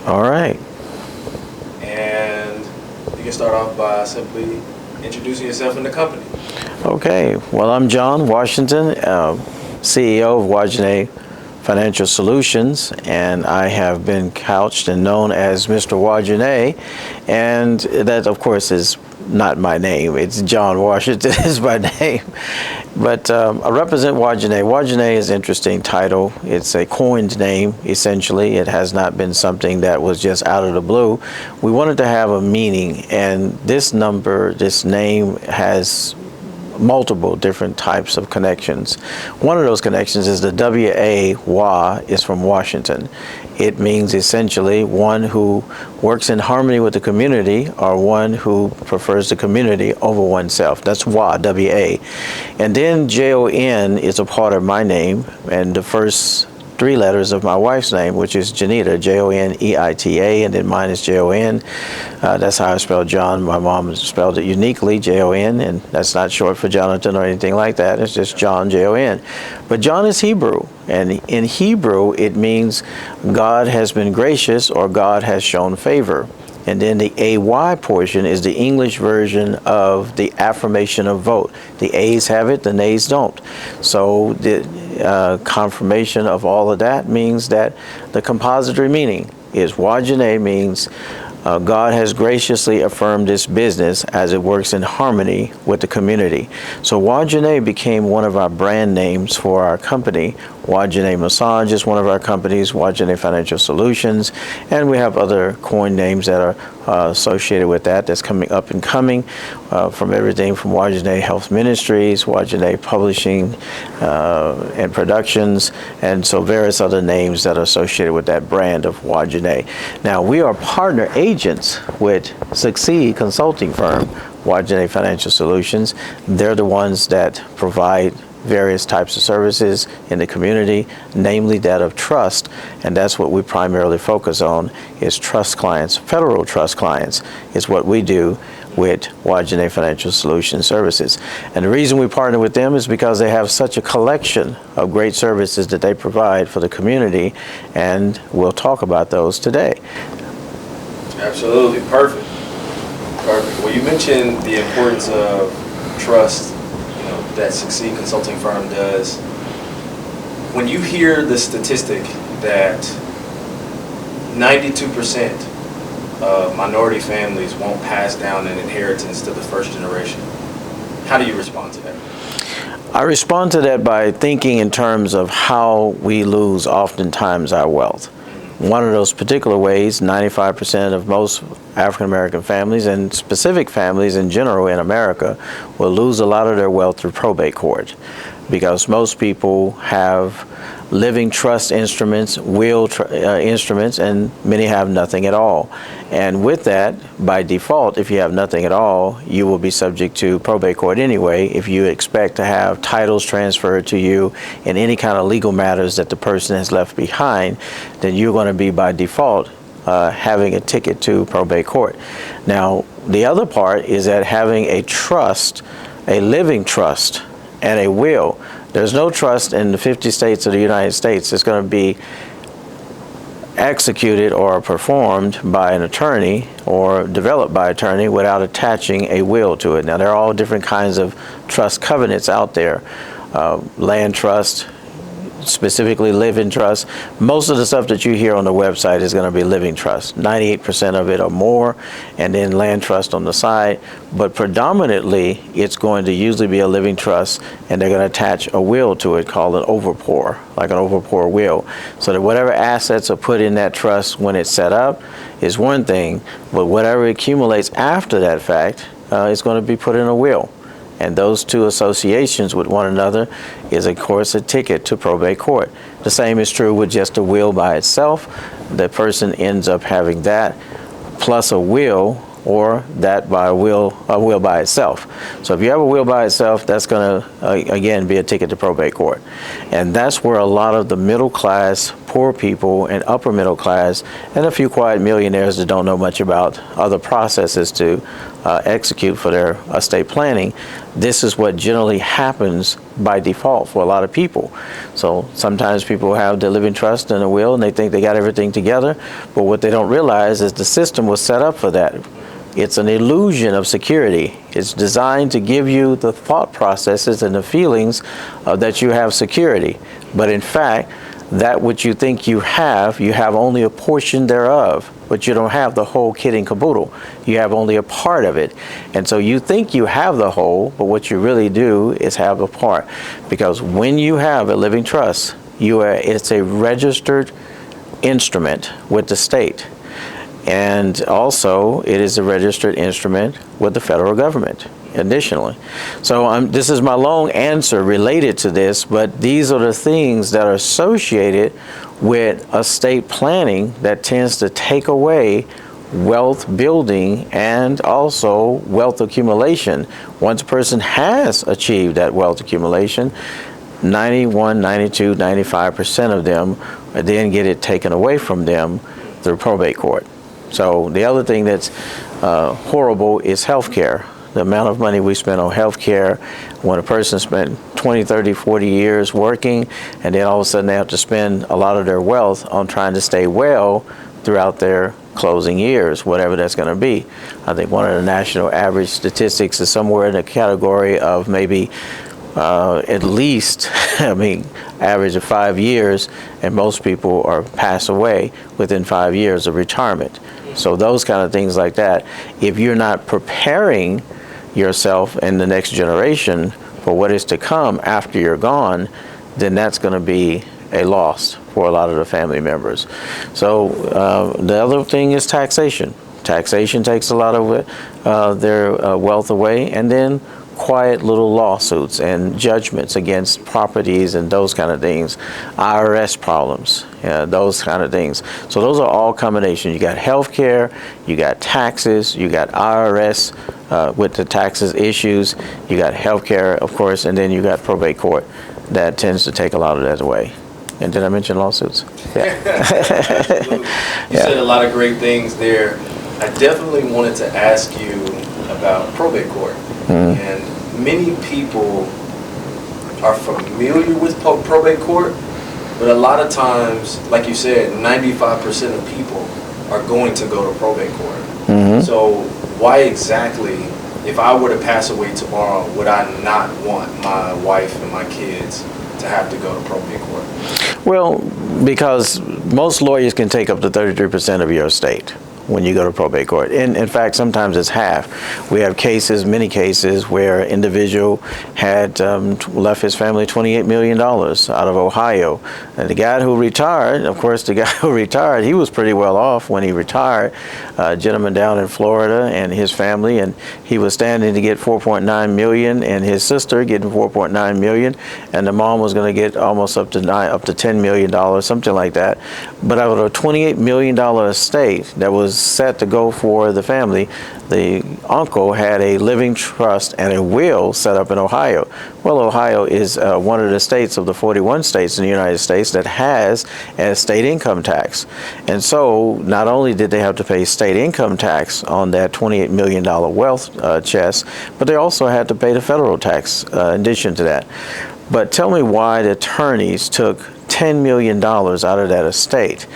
All right. And you can start off by simply introducing yourself and the company. Okay. Well, I'm John Washington, CEO of Wajonay Financial Solutions, and I have been couched and known as Mr. Wajonay, and that, of course, is not my name. It's John Washington is my name. But I represent Wajonay. Wajonay is an interesting title. It's a coined name, essentially. It has not been something that was just out of the blue. We wanted to have a meaning, and this name has multiple different types of connections. One of those connections is the W-A, is from Washington. It means essentially one who works in harmony with the community, or one who prefers the community over oneself. That's W-A. And then Jon is a part of my name, and the first three letters of my wife's name, which is Janita, Joneita, and then mine is Jon. That's how I spell John. My mom spelled it uniquely, Jon, and that's not short for Jonathan or anything like that. It's just John, Jon. But John is Hebrew, and in Hebrew it means God has been gracious or God has shown favor. And then the AY portion is the English version of the affirmation of vote. The A's have it, the nays don't. So the confirmation of all of that means that the compository meaning is Wajonay means God has graciously affirmed this business as it works in harmony with the community. So Wajonay became one of our brand names for our company. Wajonay Massage is one of our companies, Wajonay Financial Solutions, and we have other coin names that are associated with that that's coming up and coming, from everything from Wajonay Health Ministries, Wajonay Publishing and Productions, and so various other names that are associated with that brand of Wajonay. Now, we are partner agents with Succeed Consulting Firm, Wajonay Financial Solutions. They're the ones that provide various types of services in the community, namely that of trust, and that's what we primarily focus on, is trust clients. Federal trust clients is what we do with Wajonay Financial Solutions Services. And the reason we partner with them is because they have such a collection of great services that they provide for the community, and we'll talk about those today. Absolutely. Perfect. Well, you mentioned the importance of trust that Succeed Consulting Firm does. When you hear the statistic that 92% of minority families won't pass down an inheritance to the first generation, how do you respond to that? I respond to that by thinking in terms of how we lose oftentimes our wealth. One of those particular ways, 95% of most African American families and specific families in general in America will lose a lot of their wealth through probate court, because most people have living trust instruments, will instruments, and many have nothing at all. And with that, by default, if you have nothing at all, you will be subject to probate court anyway. If you expect to have titles transferred to you in any kind of legal matters that the person has left behind, then you're going to be by default having a ticket to probate court. Now, the other part is that having a trust, a living trust, and a will. There's no trust in the 50 states of the United States that's going to be executed or performed by an attorney or developed by an attorney without attaching a will to it. Now, there are all different kinds of trust covenants out there. Land trust, specifically living trust. Most of the stuff that you hear on the website is going to be living trust, 98% of it or more, and then land trust on the side. But predominantly, it's going to usually be a living trust, and they're going to attach a will to it called an overpour, like an overpour will. So that whatever assets are put in that trust when it's set up is one thing, but whatever accumulates after that fact is going to be put in a will. And those two associations with one another is, of course, a ticket to probate court. The same is true with just a will by itself. The person ends up having that plus a will, or that by a will by itself. So if you have a will by itself, that's going to, again, be a ticket to probate court. And that's where a lot of the middle class poor people and upper middle class, and a few quiet millionaires that don't know much about other processes to execute for their estate planning. This is what generally happens by default for a lot of people. So sometimes people have the living trust and a will and they think they got everything together, but what they don't realize is the system was set up for that. It's an illusion of security. It's designed to give you the thought processes and the feelings that you have security. But in fact, that which you think you have only a portion thereof, but you don't have the whole kit and caboodle. You have only a part of it. And so you think you have the whole, but what you really do is have a part. Because when you have a living trust, it's a registered instrument with the state. And also, it is a registered instrument with the federal government, additionally. So this is my long answer related to this, but these are the things that are associated with estate planning that tends to take away wealth building and also wealth accumulation. Once a person has achieved that wealth accumulation, 91, 92, 95% of them then get it taken away from them through probate court. So the other thing that's horrible is health care. The amount of money we spend on health care when a person spent 20, 30, 40 years working, and then all of a sudden they have to spend a lot of their wealth on trying to stay well throughout their closing years, whatever that's going to be. I think one of the national average statistics is somewhere in the category of maybe at least, average of 5 years, and most people are pass away within 5 years of retirement. So those kind of things like that, if you're not preparing yourself and the next generation for what is to come after you're gone, then that's going to be a loss for a lot of the family members. So the other thing is taxation. Taxation takes a lot of their wealth away, and then quiet little lawsuits and judgments against properties and those kind of things, IRS problems, those kind of things. So those are all combinations. You got health care, you got taxes, you got IRS with the taxes issues, you got health care, of course, and then you got probate court that tends to take a lot of that away. And did I mention lawsuits? Yeah. Absolutely. You said a lot of great things there. I definitely wanted to ask you about probate court. And many people are familiar with probate court, but a lot of times, like you said, 95% of people are going to go to probate court. So why exactly, if I were to pass away tomorrow, would I not want my wife and my kids to have to go to probate court? Well, because most lawyers can take up to 33% of your estate when you go to probate court. In fact, sometimes it's half. We have cases, many cases, where an individual had left his family $28 million out of Ohio. And the guy who retired, of course, he was pretty well off when he retired, a gentleman down in Florida and his family, and he was standing to get $4.9 million, and his sister getting $4.9 million, and the mom was going to get almost up to $10 million, something like that. But out of a $28 million estate that was set to go for the family, the uncle had a living trust and a will set up in Ohio. Well, Ohio is one of the states of the 41 states in the United States that has a state income tax. And so not only did they have to pay state income tax on that $28 million wealth chest, but they also had to pay the federal tax in addition to that. But tell me why the attorneys took $10 million out of that estate.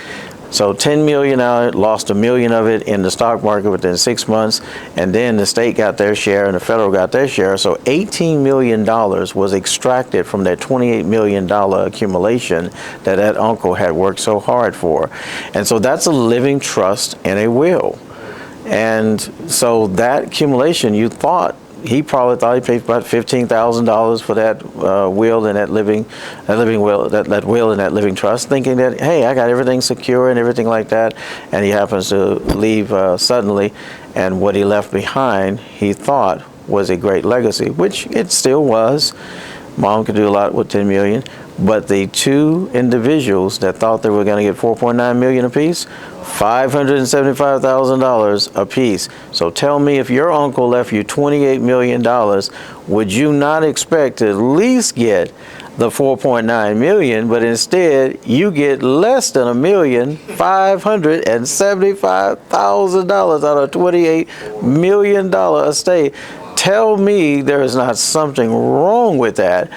So $10 million out, lost $1 million of it in the stock market within 6 months, and then the state got their share and the federal got their share. So $18 million was extracted from that $28 million accumulation that uncle had worked so hard for. And so that's a living trust and a will. And so that accumulation, he probably thought he paid about $15,000 for that will and that will and that living trust, thinking that, hey, I got everything secure and everything like that. And he happens to leave suddenly, and what he left behind, he thought was a great legacy, which it still was. Mom could do a lot with $10 million, but the two individuals that thought they were going to get $4.9 million apiece, $575,000 apiece. So tell me, if your uncle left you $28 million, would you not expect to at least get the 4.9 million, but instead you get less than $1,575,000 out of $28 million estate. Tell me there is not something wrong with that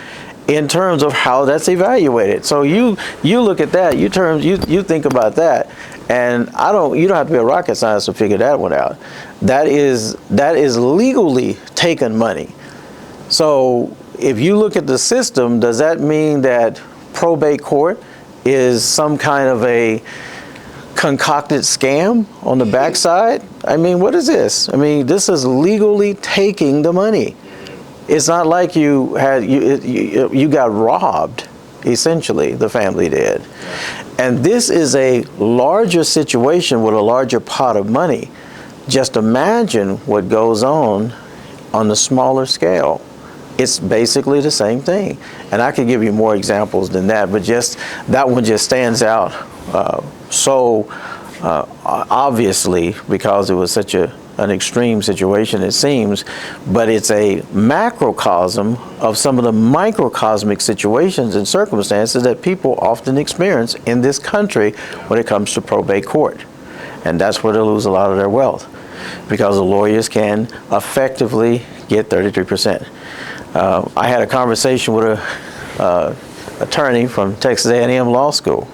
in terms of how that's evaluated. So you look at that, you think about that, and you don't have to be a rocket scientist to figure that one out. That is legally taken money. So if you look at the system, does that mean that probate court is some kind of a concocted scam on the backside? I mean, what is this? I mean, this is legally taking the money. It's not like you got robbed, essentially, the family did. And this is a larger situation with a larger pot of money. Just imagine what goes on the smaller scale. It's basically the same thing. And I could give you more examples than that, but just that one just stands out so obviously because it was such an extreme situation, it seems, but it's a macrocosm of some of the microcosmic situations and circumstances that people often experience in this country when it comes to probate court. And that's where they lose a lot of their wealth, because the lawyers can effectively get 33%. I had a conversation with a attorney from Texas A&M Law School.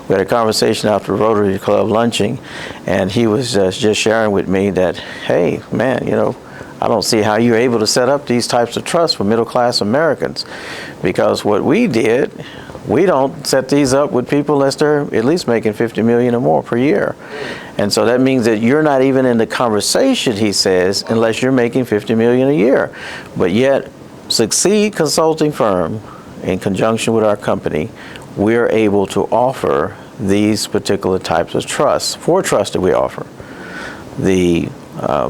We had a conversation after Rotary Club lunching, and he was just sharing with me that, hey, man, I don't see how you're able to set up these types of trusts for middle-class Americans, because what we did, we don't set these up with people unless they're at least making $50 million or more per year. And so that means that you're not even in the conversation, he says, unless you're making $50 million a year. But yet, Succeed Consulting Firm, in conjunction with our company, we're able to offer these particular types of trusts, 4 trusts that we offer. The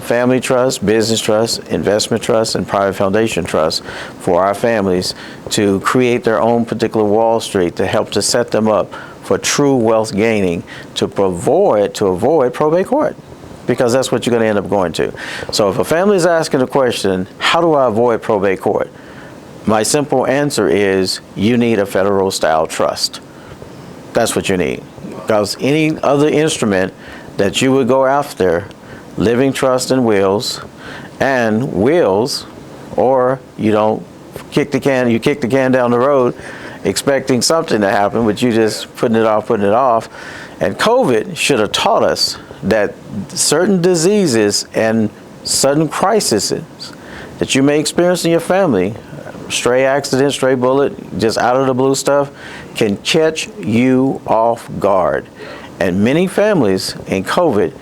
family trust, business trust, investment trust, and private foundation trust for our families to create their own particular Wall Street, to help to set them up for true wealth gaining, to avoid probate court, because that's what you're going to end up going to. So if a family is asking the question, how do I avoid probate court? My simple answer is, you need a federal style trust. That's what you need. Because any other instrument that you would go after, living trust and wills, or you don't kick the can down the road expecting something to happen, but you just putting it off. And COVID should have taught us that certain diseases and sudden crises that you may experience in your family, stray accident, stray bullet, just out of the blue stuff, can catch you off guard. And many families in COVID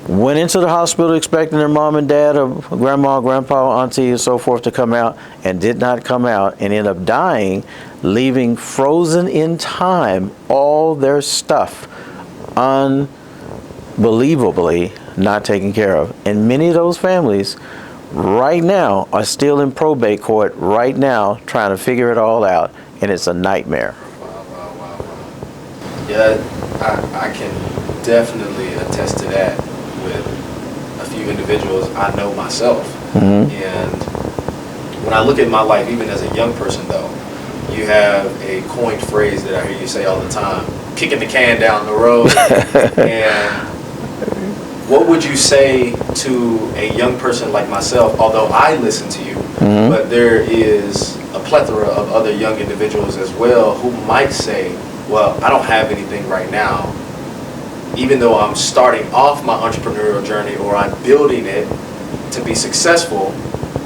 went into the hospital expecting their mom and dad or grandma, grandpa, auntie, and so forth to come out, and did not come out, and ended up dying, leaving frozen in time all their stuff unbelievably not taken care of. And many of those families right now are still in probate court right now, trying to figure it all out, and it's a nightmare. Wow. Yeah, I can definitely attest to that with a few individuals I know myself. Mm-hmm. And when I look at my life, even as a young person though, you have a coined phrase that I hear you say all the time, kicking the can down the road. And what would you say to a young person like myself, although I listen to you, mm-hmm. but there is a plethora of other young individuals as well who might say, well, I don't have anything right now. Even though I'm starting off my entrepreneurial journey, or I'm building it to be successful,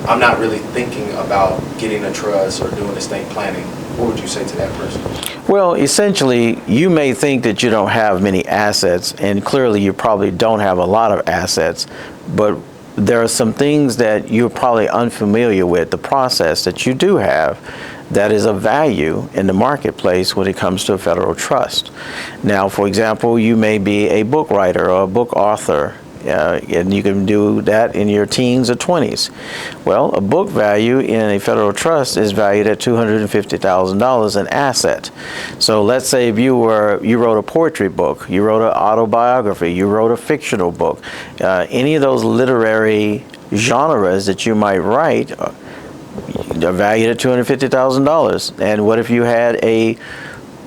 I'm not really thinking about getting a trust or doing estate planning. What would you say to that person? Well, essentially, you may think that you don't have many assets, and clearly you probably don't have a lot of assets, but there are some things that you're probably unfamiliar with, the process that you do have that is of value in the marketplace when it comes to a federal trust. Now, for example, you may be a book writer or a book author, and you can do that in your teens or 20s. Well, a book value in a federal trust is valued at $250,000 an asset. So let's say if you wrote a poetry book, you wrote an autobiography, you wrote a fictional book, any of those literary genres that you might write, They're valued at $250,000. And what if you had a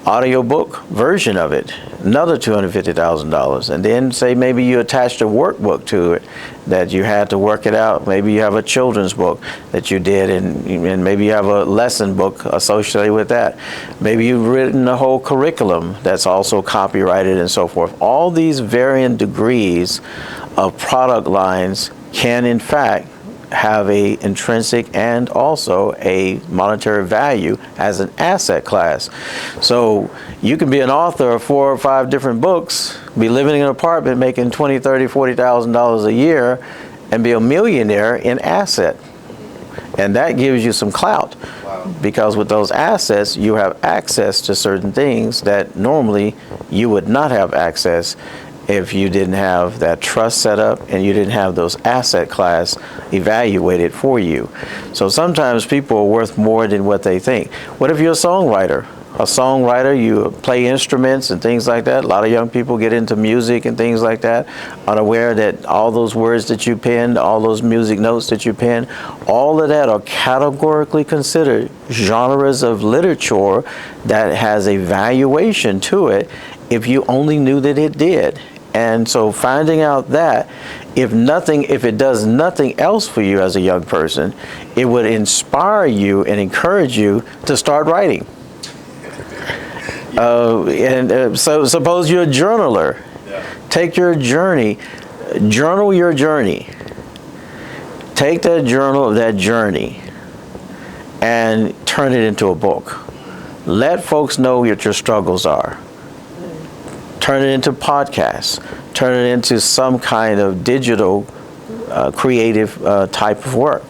audiobook version of it, another $250,000, and then say maybe you attached a workbook to it that you had to work it out. Maybe you have a children's book that you did, and maybe you have a lesson book associated with that. Maybe you've written a whole curriculum that's also copyrighted and so forth. All these varying degrees of product lines can in fact have a intrinsic and also a monetary value as an asset class. So you can be an author of 4 or 5 different books, be living in an apartment making $20,000, $30,000, $40,000 a year, and be a millionaire in asset. And that gives you some clout. Wow. Because with those assets, you have access to certain things that normally you would not have access if you didn't have that trust set up and you didn't have those asset class evaluated for you. So sometimes people are worth more than what they think. What if you're a songwriter? A songwriter, you play instruments and things like that. A lot of young people get into music and things like that, unaware that all those words that you penned, all those music notes that you penned, all of that are categorically considered genres of literature that has a valuation to it if you only knew that it did. And so finding out that if it does nothing else for you as a young person, it would inspire you and encourage you to start writing. So suppose you're a journaler. Yeah. Take your journey, journal your journey. Take that journal of that journey and turn it into a book. Let folks know what your struggles are. Turn it into podcasts, turn it into some kind of digital creative type of work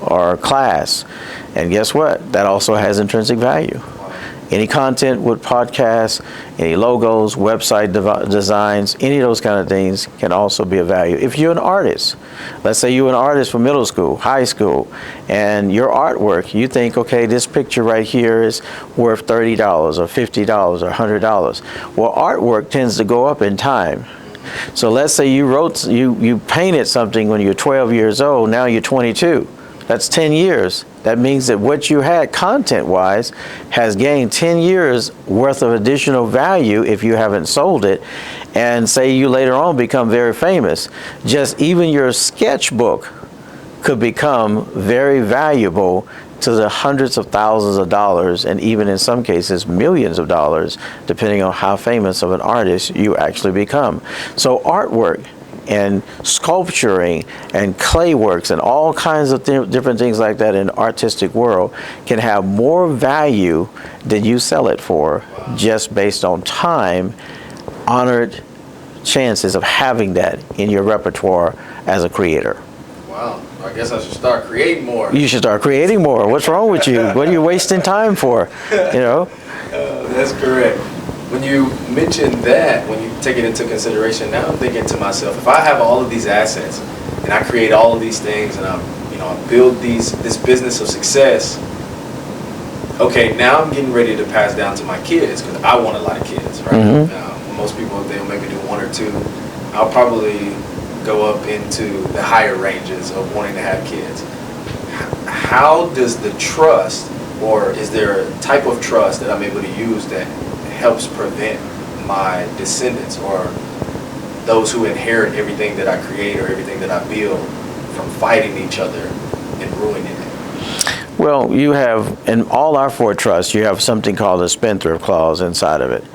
or class. And guess what? That also has intrinsic value. Any content with podcasts, any logos, website designs, any of those kind of things can also be of value. If you're an artist, let's say you're an artist from middle school, high school, and your artwork, you think, okay, this picture right here is worth $30 or $50 or $100. Well, artwork tends to go up in time. So let's say you painted something when you were 12 years old, now you're 22. That's 10 years. That means that what you had content-wise has gained 10 years worth of additional value if you haven't sold it. And say you later on become very famous. Just even your sketchbook could become very valuable to the hundreds of thousands of dollars, and even in some cases millions of dollars, depending on how famous of an artist you actually become. So artwork and sculpturing and clay works and all kinds of different things like that in the artistic world can have more value than you sell it for, just based on time, honored chances of having that in your repertoire as a creator. Wow, I guess I should start creating more. You should start creating more. What's wrong with you? What are you wasting time for? You know? That's correct. When you mention that, when you take it into consideration, now I'm thinking to myself, if I have all of these assets and I create all of these things and I build this business of success, okay, now I'm getting ready to pass down to my kids because I want a lot of kids, right? Mm-hmm. Most people, they'll maybe do 1 or 2. I'll probably go up into the higher ranges of wanting to have kids. How does the trust, or is there a type of trust that I'm able to use that helps prevent my descendants or those who inherit everything that I create or everything that I build from fighting each other and ruining it? Well, you have, in all our 4 trusts, you have something called a spendthrift clause inside of it.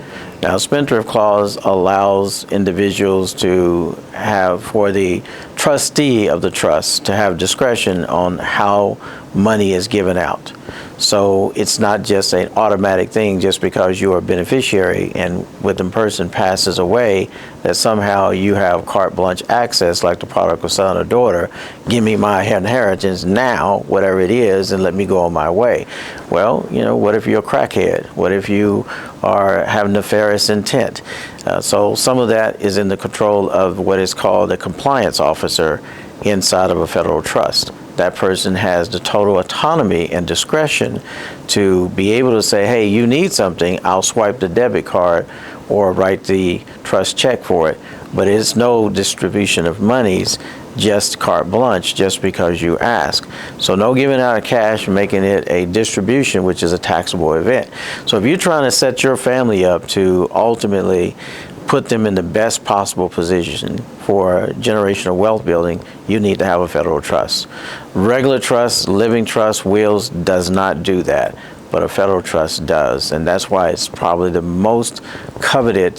Now, spendthrift clause allows individuals to have, for the trustee of the trust, to have discretion on how money is given out. So it's not just an automatic thing just because you are a beneficiary and when the person passes away that somehow you have carte blanche access like the prodigal son or daughter. Give me my inheritance now, whatever it is, and let me go on my way. Well, what if you're a crackhead? What if you have nefarious intent? So some of that is in the control of what is called a compliance officer inside of a federal trust. That person has the total autonomy and discretion to be able to say, hey, you need something, I'll swipe the debit card or write the trust check for it. But it's no distribution of monies just carte blanche just because you ask. So no giving out of cash and making it a distribution, which is a taxable event. So if you're trying to set your family up to ultimately put them in the best possible position for generational wealth building, you need to have a federal trust. Regular trust, living trust, wills does not do that, but a federal trust does, and that's why it's probably the most coveted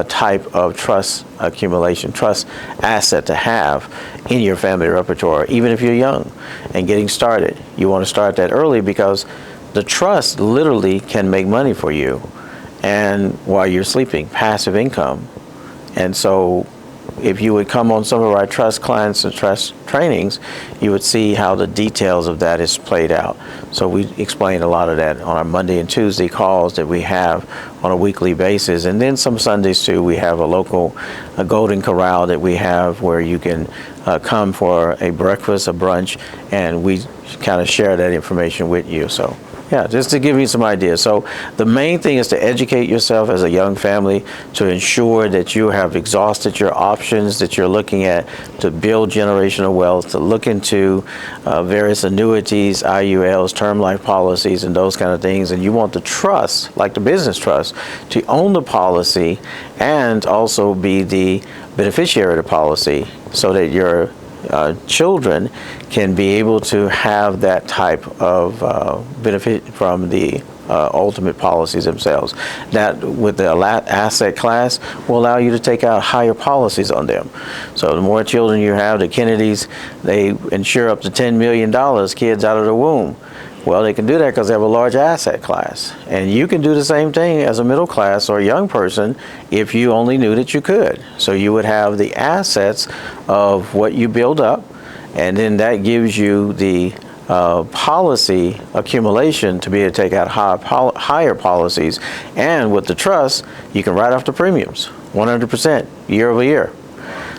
type of trust accumulation, trust asset to have in your family repertoire, even if you're young and getting started. You want to start that early because the trust literally can make money for you, and while you're sleeping, passive income. And so if you would come on some of our trust clients and trust trainings, you would see how the details of that is played out. So we explain a lot of that on our Monday and Tuesday calls that we have on a weekly basis. And then some Sundays too, we have a Golden Corral that we have where you can come for a breakfast, a brunch, and we kind of share that information with you. So yeah, just to give you some ideas. So the main thing is to educate yourself as a young family to ensure that you have exhausted your options that you're looking at to build generational wealth, to look into various annuities, IULs, term life policies, and those kind of things. And you want the trust, like the business trust, to own the policy and also be the beneficiary of the policy so that your children can be able to have that type of benefit from the ultimate policies themselves. That with the asset class will allow you to take out higher policies on them. So the more children you have, the Kennedys, they insure up to $10 million kids out of the womb. Well, they can do that because they have a large asset class. And you can do the same thing as a middle class or a young person if you only knew that you could. So you would have the assets of what you build up, and then that gives you the policy accumulation to be able to take out higher policies. And with the trust, you can write off the premiums 100% year over year.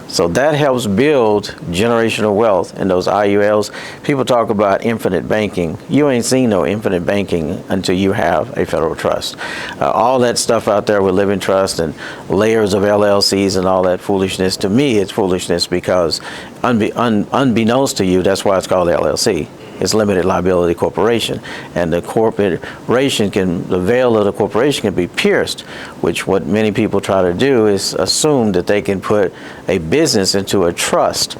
So that helps build generational wealth in those IULs. People talk about infinite banking. You ain't seen no infinite banking until you have a federal trust. All that stuff out there with living trust and layers of LLCs and all that foolishness, to me it's foolishness because unbeknownst to you, that's why it's called LLC. It's limited liability corporation, and the veil of the corporation can be pierced, which what many people try to do is assume that they can put a business into a trust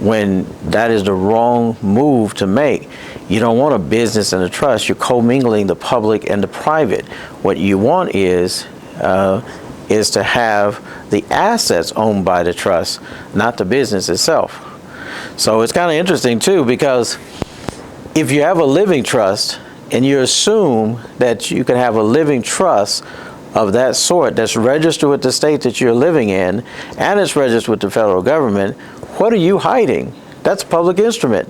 when that is the wrong move to make. You don't want a business and a trust. You're commingling the public and the private. What you want is to have the assets owned by the trust, not the business itself. So it's kind of interesting too, because if you have a living trust and you assume that you can have a living trust of that sort that's registered with the state that you're living in and it's registered with the federal government, what are you hiding? That's a public instrument.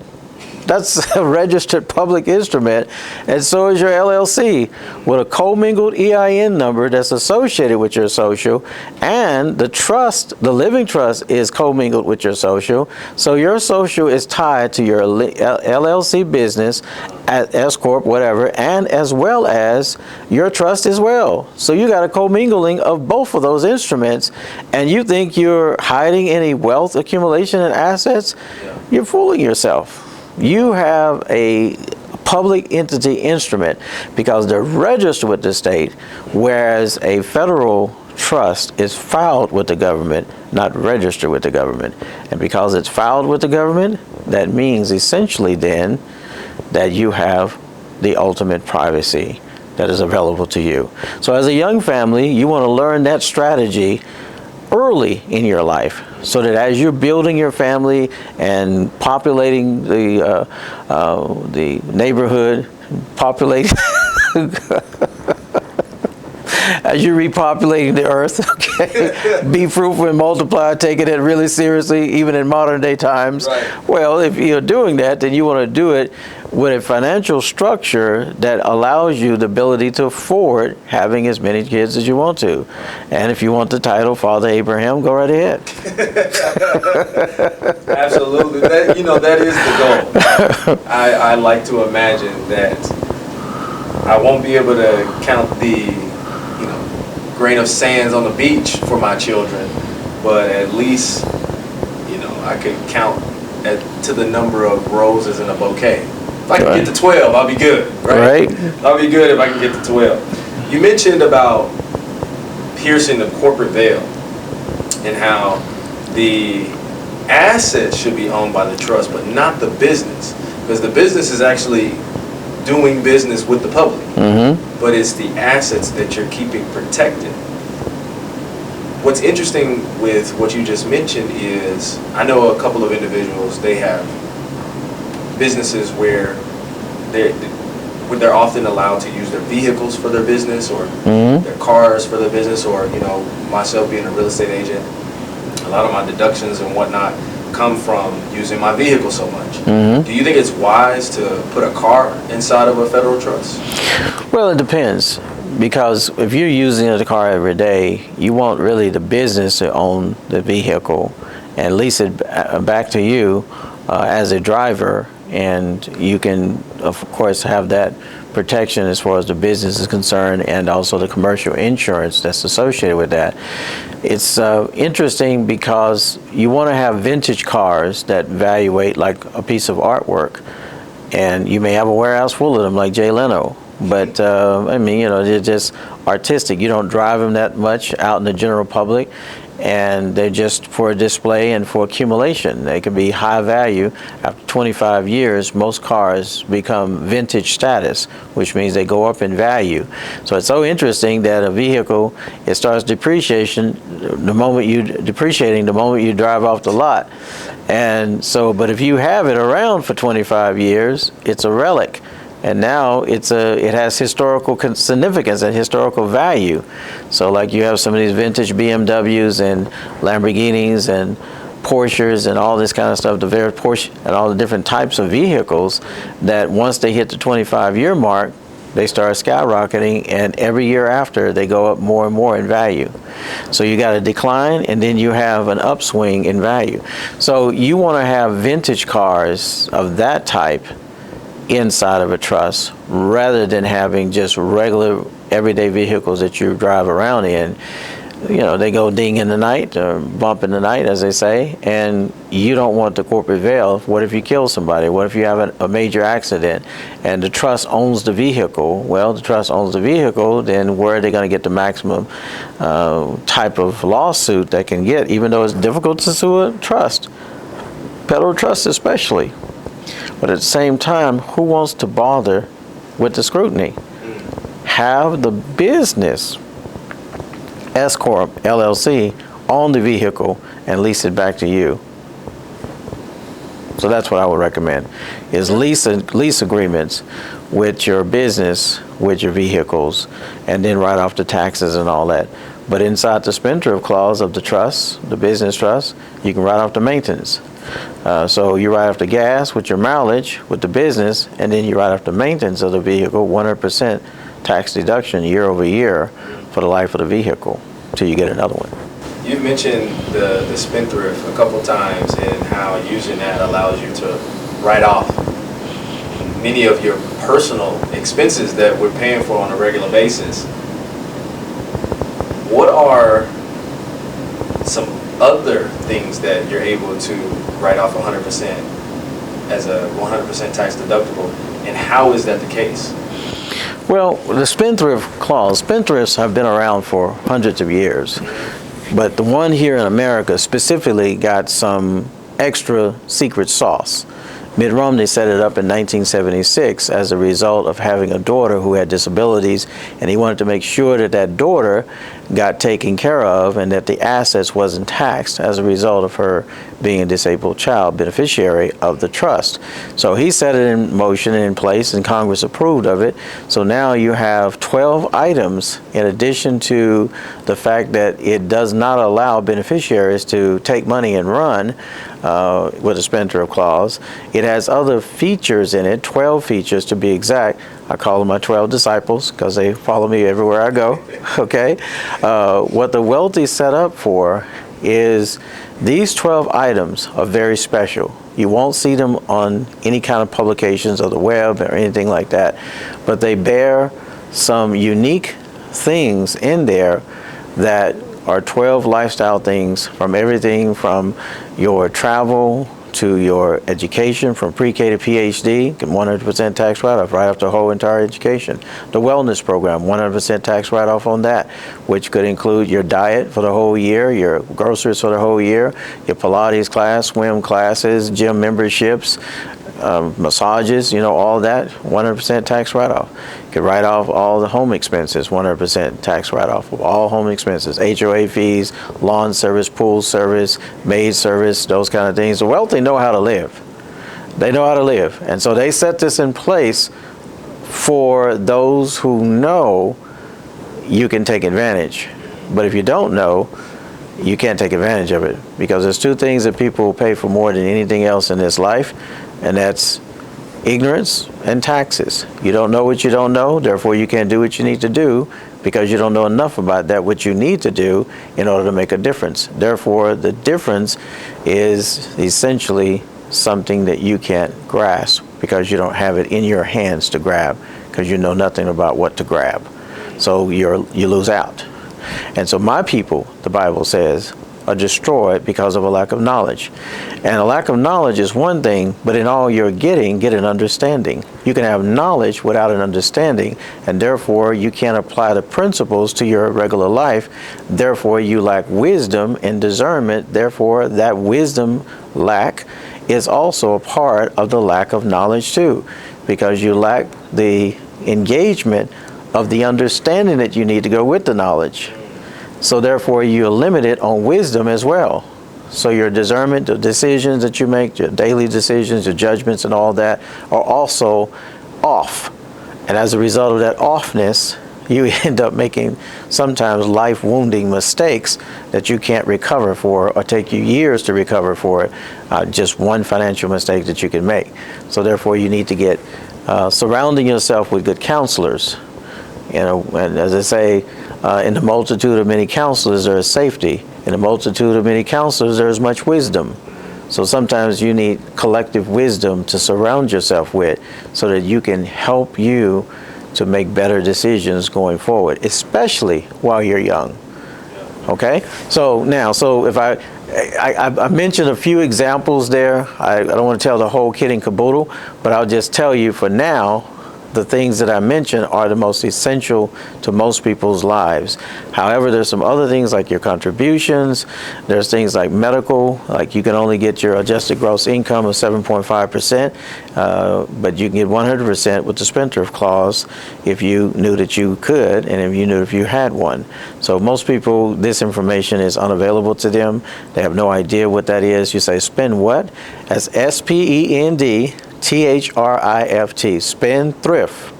That's a registered public instrument, and so is your LLC with a commingled EIN number that's associated with your social, and the trust, the living trust, is commingled with your social. So your social is tied to your LLC business, S corp, whatever, and as well as your trust as well. So you got a commingling of both of those instruments, and you think you're hiding any wealth accumulation and assets? You're fooling yourself. You have a public entity instrument because they're registered with the state, whereas a federal trust is filed with the government, not registered with the government. And because it's filed with the government, that means essentially then that you have the ultimate privacy that is available to you. So as a young family, you want to learn that strategy early in your life, so that as you're building your family and populating the neighborhood, populating as you're repopulating the earth, okay, be fruitful and multiply, taking it really seriously, even in modern day times. Right. Well, if you're doing that, then you want to do it with a financial structure that allows you the ability to afford having as many kids as you want to. And if you want the title Father Abraham, go right ahead. Absolutely. That is the goal. I like to imagine that I won't be able to count the grain of sands on the beach for my children, but at least I could count to the number of roses in a bouquet. If I can get to 12, I'll be good, right? I'll be good if I can get to 12. You mentioned about piercing the corporate veil and how the assets should be owned by the trust, but not the business, because the business is actually doing business with the public, but it's the assets that you're keeping protected. What's interesting with what you just mentioned is, I know a couple of individuals, they have businesses where they're often allowed to use their vehicles for their business, or their cars for their business, or myself being a real estate agent, a lot of my deductions and whatnot come from using my vehicle so much. Do you think it's wise to put a car inside of a federal trust? Well, it depends, because if you're using the car every day, you want really the business to own the vehicle and lease it back to you as a driver, and you can, of course, have that protection as far as the business is concerned, and also the commercial insurance that's associated with that. It's interesting because you want to have vintage cars that valuate like a piece of artwork, and you may have a warehouse full of them like Jay Leno, but they're just artistic. You don't drive them that much out in the general public, and they're just for display and for accumulation. They can be high value. After 25 years, most cars become vintage status, which means they go up in value. So it's so interesting that a vehicle, it starts depreciating the moment you drive off the lot. And so, but if you have it around for 25 years, it's a relic. And now it has historical significance and historical value. So like you have some of these vintage BMWs and Lamborghinis and Porsches and all this kind of stuff, the various Porsche and all the different types of vehicles that once they hit the 25-year mark, they start skyrocketing, and every year after they go up more and more in value. So you got a decline, and then you have an upswing in value. So you want to have vintage cars of that type inside of a trust, rather than having just regular everyday vehicles that you drive around in. They go ding in the night, or bump in the night, as they say, and you don't want the corporate veil. What if you kill somebody? What if you have a major accident and the trust owns the vehicle? Well, the trust owns the vehicle, then where are they going to get the maximum type of lawsuit they can get, even though it's difficult to sue a trust, federal trust especially. But at the same time, who wants to bother with the scrutiny? Have the business, S Corp, LLC, own the vehicle and lease it back to you. So that's what I would recommend, is lease agreements with your business, with your vehicles, and then write off the taxes and all that. But inside the spendthrift clause of the trust, the business trust, you can write off the maintenance. So you write off the gas with your mileage with the business, and then you write off the maintenance of the vehicle, 100% tax deduction year over year for the life of the vehicle till you get another one. You've mentioned the spendthrift a couple times, and how using that allows you to write off many of your personal expenses that we're paying for on a regular basis. What are some other things that you're able to write off 100% as a 100% tax deductible, and how is that the case? Well, the spendthrift clause, spendthrifts have been around for hundreds of years, but the one here in America specifically got some extra secret sauce. Mitt Romney set it up in 1976 as a result of having a daughter who had disabilities, and he wanted to make sure that that daughter got taken care of and that the assets wasn't taxed as a result of her being a disabled child beneficiary of the trust. So he set it in motion and in place, and Congress approved of it. So now you have 12 items, in addition to the fact that it does not allow beneficiaries to take money and run with a spendthrift clause. It has other features in it, 12 features to be exact. I call them my 12 disciples because they follow me everywhere I go. Okay? What the wealthy set up for is these 12 items are very special. You won't see them on any kind of publications or the web or anything like that, but they bear some unique things in there that are 12 lifestyle things, from everything from your travel to your education, from pre-K to PhD, 100% tax write-off right off the whole entire education. The wellness program, 100% tax write-off on that, which could include your diet for the whole year, your groceries for the whole year, your Pilates class, swim classes, gym memberships, massages, all that, 100% tax write-off. You could write off all the home expenses, 100% tax write-off of all home expenses, HOA fees, lawn service, pool service, maid service, those kind of things. The wealthy know how to live. They know how to live. And so they set this in place for those who know you can take advantage. But if you don't know, you can't take advantage of it, because there's two things that people pay for more than anything else in this life, and that's ignorance and taxes. You don't know what you don't know, therefore you can't do what you need to do, because you don't know enough about that what you need to do in order to make a difference. Therefore, the difference is essentially something that you can't grasp, because you don't have it in your hands to grab, because you know nothing about what to grab. So you lose out. And so my people, the Bible says, are destroyed because of a lack of knowledge. And a lack of knowledge is one thing, but in all you're getting, get an understanding. You can have knowledge without an understanding, and therefore you can't apply the principles to your regular life. Therefore you lack wisdom and discernment. Therefore that wisdom lack is also a part of the lack of knowledge too, because you lack the engagement of the understanding that you need to go with the knowledge. So therefore you're limited on wisdom as well. So your discernment, the decisions that you make, your daily decisions, your judgments and all that are also off. And as a result of that offness, you end up making sometimes life-wounding mistakes that you can't recover for, or take you years to recover for it. Just one financial mistake that you can make. So therefore you need to get surrounding yourself with good counselors. And as I say, in the multitude of many counselors there is safety. In the multitude of many counselors there is much wisdom. So sometimes you need collective wisdom to surround yourself with, so that you can help you to make better decisions going forward, especially while you're young. Okay? So now, if I mentioned a few examples there. I don't want to tell the whole kit and caboodle, but I'll just tell you for now, the things that I mentioned are the most essential to most people's lives. However, there's some other things like your contributions. There's things like medical, like you can only get your adjusted gross income of 7.5%, but you can get 100% with the spendthrift clause if you knew that you could, and if you knew if you had one. So most people, this information is unavailable to them. They have no idea what that is. You say, spend what? That's SPEND. THRIFT, spendthrift.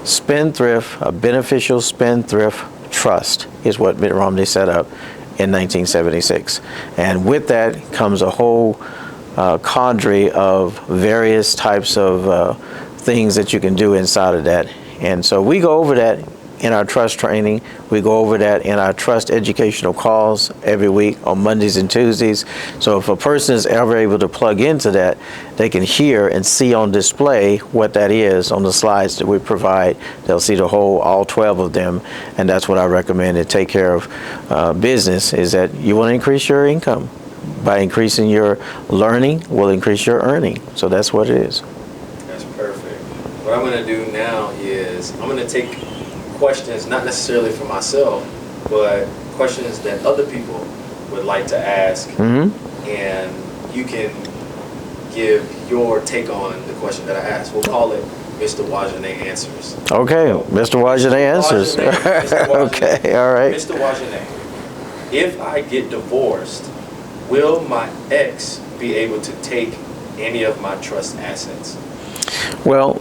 Spendthrift, a beneficial spendthrift trust is what Mitt Romney set up in 1976. And with that comes a whole cadre of various types of things that you can do inside of that. And so we go over that in our trust training. We go over that in our trust educational calls every week on Mondays and Tuesdays. So if a person is ever able to plug into that, they can hear and see on display what that is on the slides that we provide. They'll see the whole, all 12 of them. And that's what I recommend to take care of business, is that you want to increase your income. By increasing your learning will increase your earning. So that's what it is. That's perfect. What I'm going to do now is I'm going to take questions, not necessarily for myself, but questions that other people would like to ask, and you can give your take on the question that I asked. We'll call it Mr. Wajonay Answers. Okay, so, Mr. Wajonay Answers. Mr. Wajonay, Okay, all right. Mr. Wajonay, if I get divorced, will my ex be able to take any of my trust assets? Well,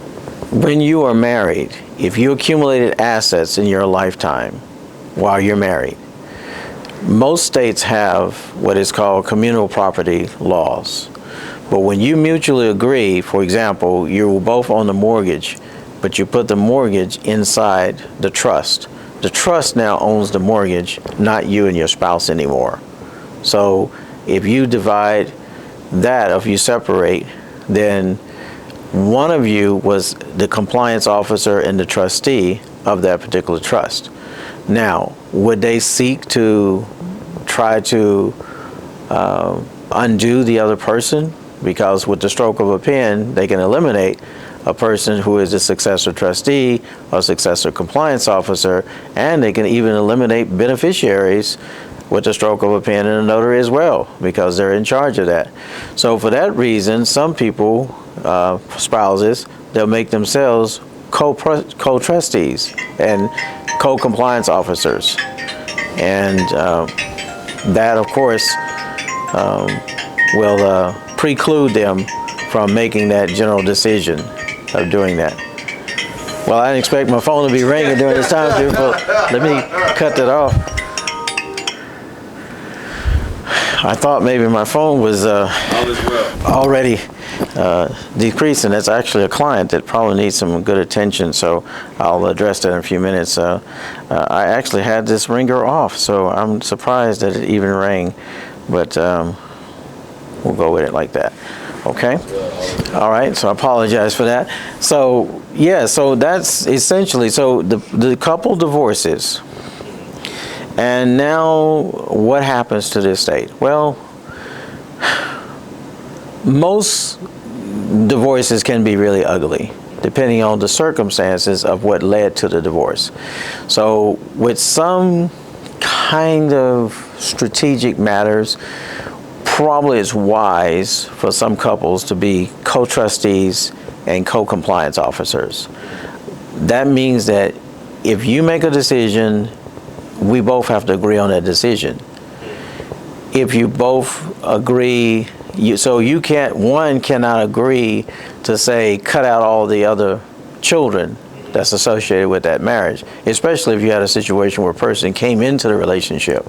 when you are married, if you accumulated assets in your lifetime while you're married, most states have what is called communal property laws. But when you mutually agree, for example, you both own the mortgage, but you put the mortgage inside the trust. The trust now owns the mortgage, not you and your spouse anymore. So if you divide that, if you separate, then one of you was the compliance officer and the trustee of that particular trust. Now, would they seek to try to undo the other person, because with the stroke of a pen, they can eliminate a person who is a successor trustee or successor compliance officer, and they can even eliminate beneficiaries with the stroke of a pen and a notary as well, because they're in charge of that. So for that reason, some people, spouses, they'll make themselves co-trustees and co-compliance officers. And that, of course, will preclude them from making that general decision of doing that. Well, I didn't expect my phone to be ringing during this time, but let me cut that off. I thought maybe my phone was already decreasing. That's actually a client that probably needs some good attention, so I'll address that in a few minutes. I actually had this ringer off, so I'm surprised that it even rang, but we'll go with it like that. Okay? All right, so I apologize for that. So, yeah, so that's essentially, so the couple divorces. And now, what happens to the estate? Well, most divorces can be really ugly, depending on the circumstances of what led to the divorce. So, with some kind of strategic matters, probably it's wise for some couples to be co-trustees and co-compliance officers. That means that if you make a decision, we both have to agree on that decision. If you both agree, one cannot agree to say cut out all the other children that's associated with that marriage, especially if you had a situation where a person came into the relationship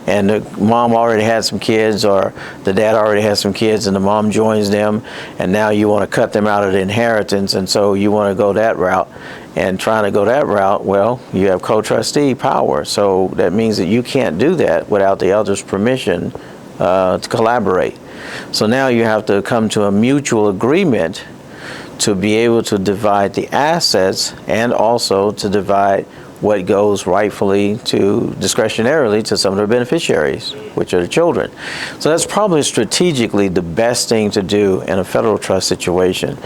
and the mom already had some kids, or the dad already has some kids, and the mom joins them, and now you want to cut them out of the inheritance, and so you want to go that route. And trying to go that route, well, you have co-trustee power, so that means that you can't do that without the other's permission to collaborate. So now you have to come to a mutual agreement to be able to divide the assets, and also to divide what goes rightfully to discretionarily to some of the beneficiaries, which are the children. So that's probably strategically the best thing to do in a federal trust situation.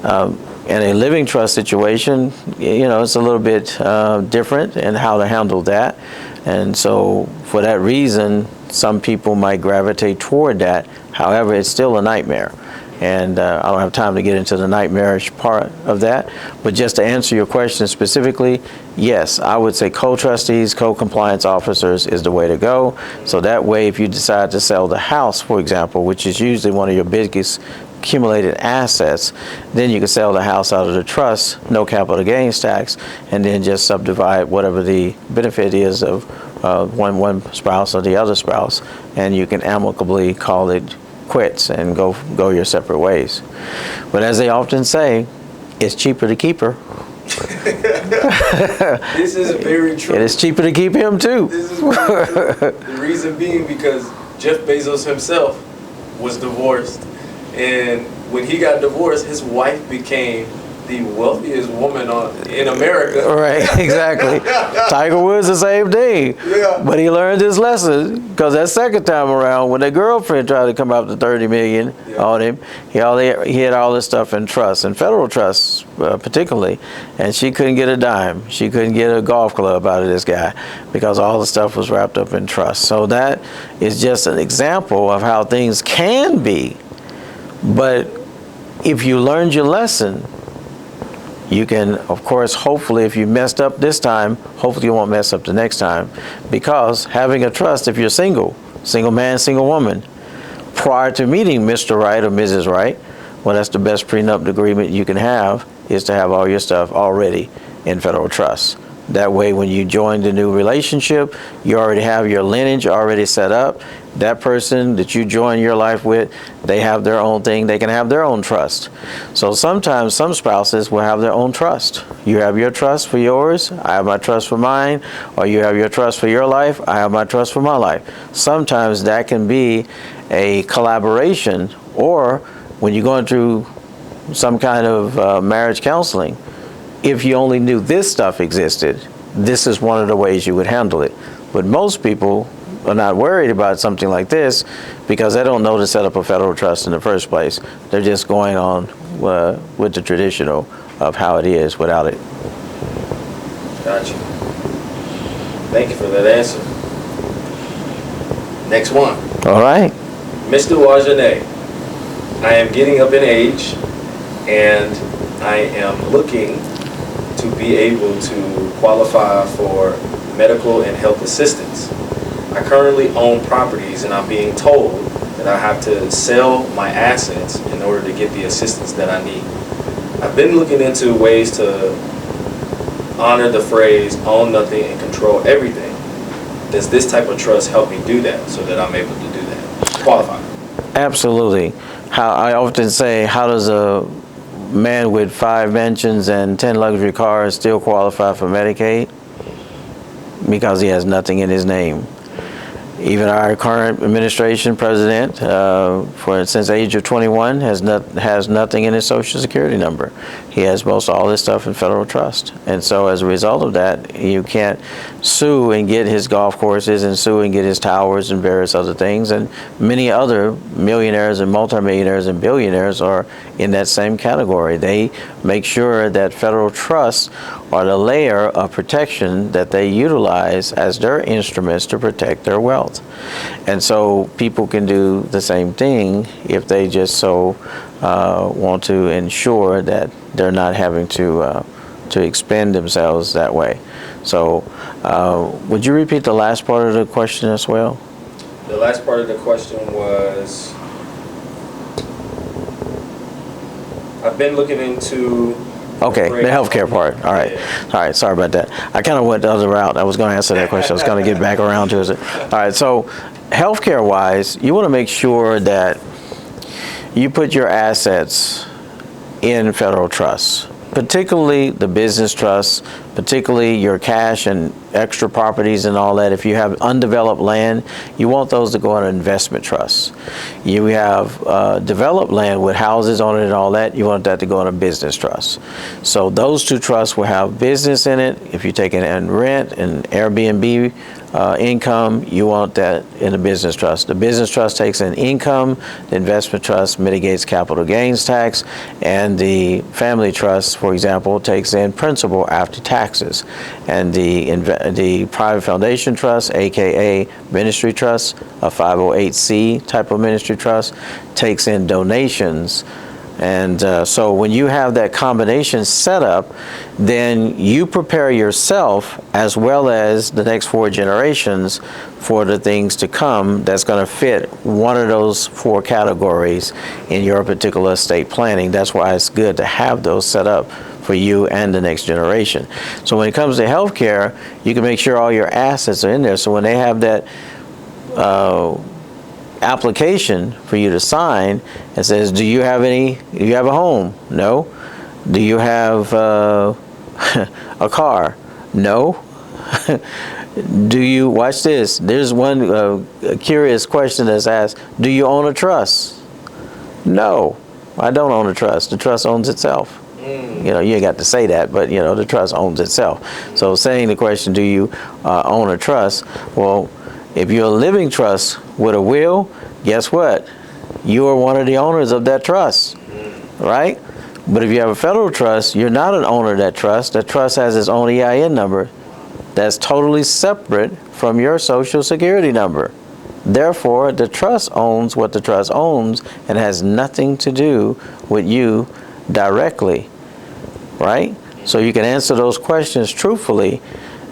In a living trust situation, it's a little bit different in how to handle that. And so for that reason, some people might gravitate toward that. However, it's still a nightmare. And I don't have time to get into the nightmarish part of that. But just to answer your question specifically, yes, I would say co-trustees, co-compliance officers is the way to go. So that way, if you decide to sell the house, for example, which is usually one of your biggest accumulated assets, then you can sell the house out of the trust, no capital gains tax, and then just subdivide whatever the benefit is of one spouse or the other spouse, and you can amicably call it quits and go your separate ways. But as they often say, it's cheaper to keep her. This is very true. It is cheaper to keep him too. This is very true. The reason being because Jeff Bezos himself was divorced, and when he got divorced, his wife became the wealthiest woman in America. Right, exactly. Tiger Woods the same thing. Yeah. But he learned his lesson, because that second time around, when the girlfriend tried to come up to $30 million on him, he had all this stuff in trust, and federal trusts particularly, and she couldn't get a dime. She couldn't get a golf club out of this guy because all the stuff was wrapped up in trust. So that is just an example of how things can be. But if you learned your lesson, you can, of course, hopefully, if you messed up this time, hopefully you won't mess up the next time. Because having a trust, if you're single man, single woman, prior to meeting Mr. Right or Mrs. Right, well, that's the best prenup agreement you can have, is to have all your stuff already in federal trust. That way, when you join the new relationship, you already have your lineage already set up. That person that you join your life with, they have their own thing. They can have their own trust. So sometimes some spouses will have their own trust. You have your trust for yours, I have my trust for mine, or you have your trust for your life, I have my trust for my life. Sometimes that can be a collaboration, or when you're going through some kind of marriage counseling, if you only knew this stuff existed, this is one of the ways you would handle it. But most people are not worried about something like this because they don't know to set up a federal trust in the first place. They're just going on with the traditional of how it is without it. Gotcha. Thank you for that answer. Next one. All right. Mr. Wajonay, I am getting up in age and I am looking to be able to qualify for medical and health assistance. I currently own properties and I'm being told that I have to sell my assets in order to get the assistance that I need. I've been looking into ways to honor the phrase own nothing and control everything. Does this type of trust help me do that so that I'm able to do that? Qualify. Absolutely. How I often say, how does a man with 5 mansions and 10 luxury cars still qualify for Medicaid? Because he has nothing in his name. Even our current administration president, since the age of 21, has nothing in his Social Security number. He has most all his stuff in federal trust, and so as a result of that, you can't sue and get his golf courses and sue and get his towers and various other things. And many other millionaires and multimillionaires and billionaires are in that same category. They make sure that federal trusts are the layer of protection that they utilize as their instruments to protect their wealth. And so people can do the same thing if they just so want to ensure that they're not having to expend themselves that way. So would you repeat the last part of the question as well? The last part of the question was, I've been looking into... Okay, the healthcare part. All right. Yeah. All right, sorry about that. I kind of went the other route. I was going to answer that question. I was going to get back around to it. All right, so healthcare-wise, you want to make sure that you put your assets in federal trusts, particularly the business trusts, particularly your cash and extra properties and all that. If you have undeveloped land, you want those to go in investment trusts. You have developed land with houses on it and all that, you want that to go in a business trust. So those two trusts will have business in it. If you take it in rent and Airbnb income, you want that in a business trust. The business trust takes in income, the investment trust mitigates capital gains tax, and the family trust, for example, takes in principal after taxes. And the private foundation trust, aka ministry trust, a 508c type of ministry trust, takes in donations. And so when you have that combination set up, then you prepare yourself as well as the next 4 generations for the things to come that's going to fit one of those 4 categories in your particular estate planning. That's why it's good to have those set up for you and the next generation. So when it comes to healthcare, you can make sure all your assets are in there. So when they have that application for you to sign, it says, do you have a home? No. Do you have a car? No. Do you, watch this, there's one curious question that's asked, do you own a trust? No, I don't own a trust. The trust owns itself. You know, you ain't got to say that, but you know, the trust owns itself. So saying the question, do you own a trust? Well, if you're a living trust with a will, guess what? You are one of the owners of that trust, right? But if you have a federal trust, you're not an owner of that trust. That trust has its own EIN number that's totally separate from your Social Security number. Therefore, the trust owns what the trust owns and has nothing to do with you directly, right? So you can answer those questions truthfully.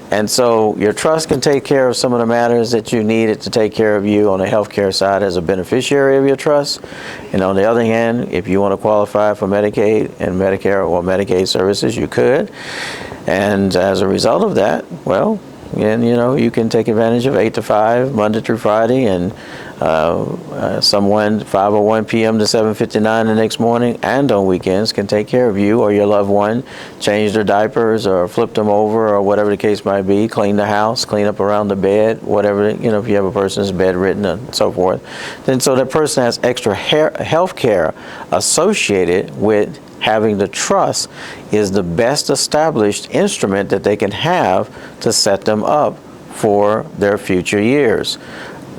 And so your trust can take care of some of the matters that you need it to take care of you on the healthcare side as a beneficiary of your trust. And on the other hand, if you want to qualify for Medicaid and Medicare or Medicaid services, you could. And as a result of that, well, and you know, you can take advantage of 8 to 5, Monday through Friday, and someone 5:01 p.m. to 7:59 the next morning, and on weekends can take care of you or your loved one, change their diapers or flip them over or whatever the case might be, clean the house, clean up around the bed, whatever, you know, if you have a person that's bedridden and so forth. Then so that person has extra health care associated with having the trust is the best established instrument that they can have to set them up for their future years.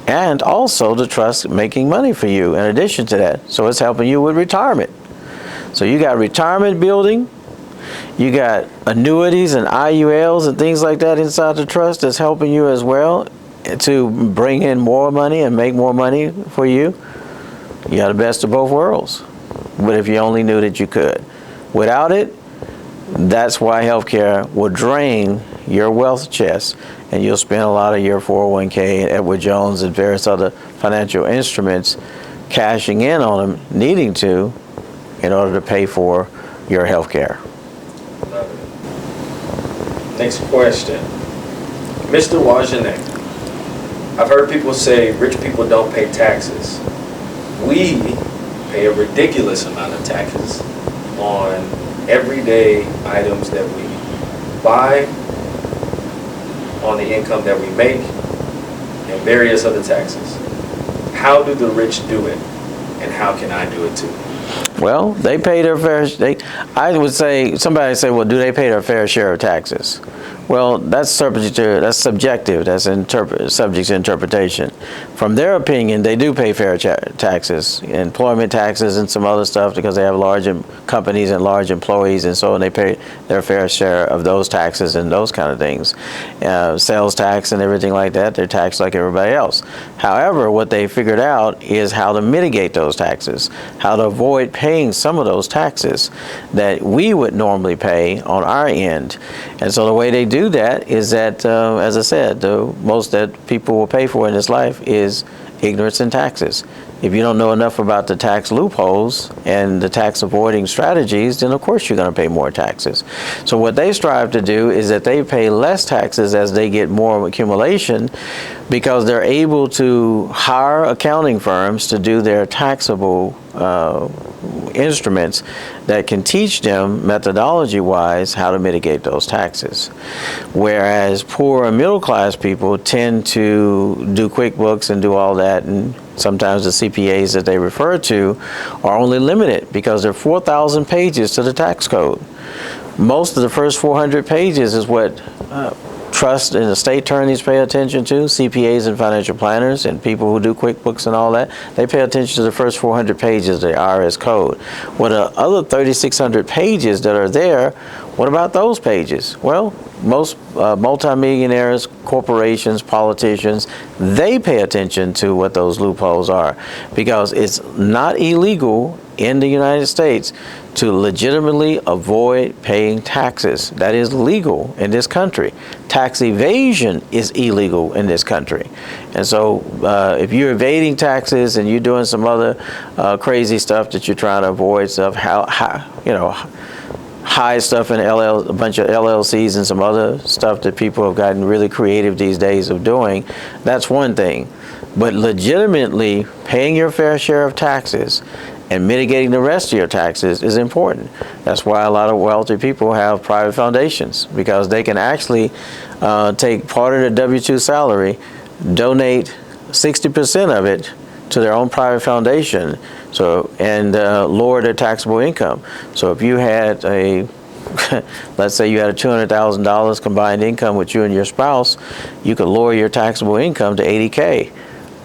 And also the trust making money for you in addition to that. So it's helping you with retirement. So you got retirement building, you got annuities and IULs and things like that inside the trust that's helping you as well to bring in more money and make more money for you. You got the best of both worlds. But if you only knew that you could. Without it, that's why healthcare will drain your wealth chest, and you'll spend a lot of your 401k, Edward Jones, and various other financial instruments cashing in on them, needing to, in order to pay for your healthcare. Love it. Next question. Mr. Wajonay, I've heard people say rich people don't pay taxes. We pay a ridiculous amount of taxes on everyday items that we buy, on the income that we make, and various other taxes. How do the rich do it, and how can I do it too? Well, they pay their fair. I would say, somebody say, well, do they pay their fair share of taxes? Well, that's subjective. That's subject to interpretation. From their opinion, they do pay fair taxes, employment taxes, and some other stuff because they have large companies and large employees, and so they pay their fair share of those taxes and those kind of things. Sales tax and everything like that, they're taxed like everybody else. However, what they figured out is how to mitigate those taxes, how to avoid paying some of those taxes that we would normally pay on our end. And so the way they do that is that, as I said, the most that people will pay for in this life is ignorance in taxes. If you don't know enough about the tax loopholes and the tax avoiding strategies, then of course you're going to pay more taxes. So what they strive to do is that they pay less taxes as they get more accumulation, because they're able to hire accounting firms to do their taxable instruments that can teach them methodology-wise how to mitigate those taxes. Whereas poor and middle-class people tend to do QuickBooks and do all that, and sometimes the CPAs that they refer to are only limited because there are 4,000 pages to the tax code. Most of the first 400 pages is what trust and estate attorneys pay attention to, CPAs and financial planners and people who do QuickBooks and all that. They pay attention to the first 400 pages of the IRS code. What the other 3,600 pages that are there, what about those pages? Well, most multimillionaires, corporations, politicians, they pay attention to what those loopholes are, because it's not illegal in the United States to legitimately avoid paying taxes. That is legal in this country. Tax evasion is illegal in this country. And so if you're evading taxes and you're doing some other crazy stuff that you're trying to avoid, stuff, hide stuff in a bunch of LLCs and some other stuff that people have gotten really creative these days of doing, that's one thing. But legitimately paying your fair share of taxes and mitigating the rest of your taxes is important. That's why a lot of wealthy people have private foundations, because they can actually take part of their W-2 salary, donate 60% of it to their own private foundation, and lower their taxable income. So if you had let's say you had a $200,000 combined income with you and your spouse, you could lower your taxable income to $80K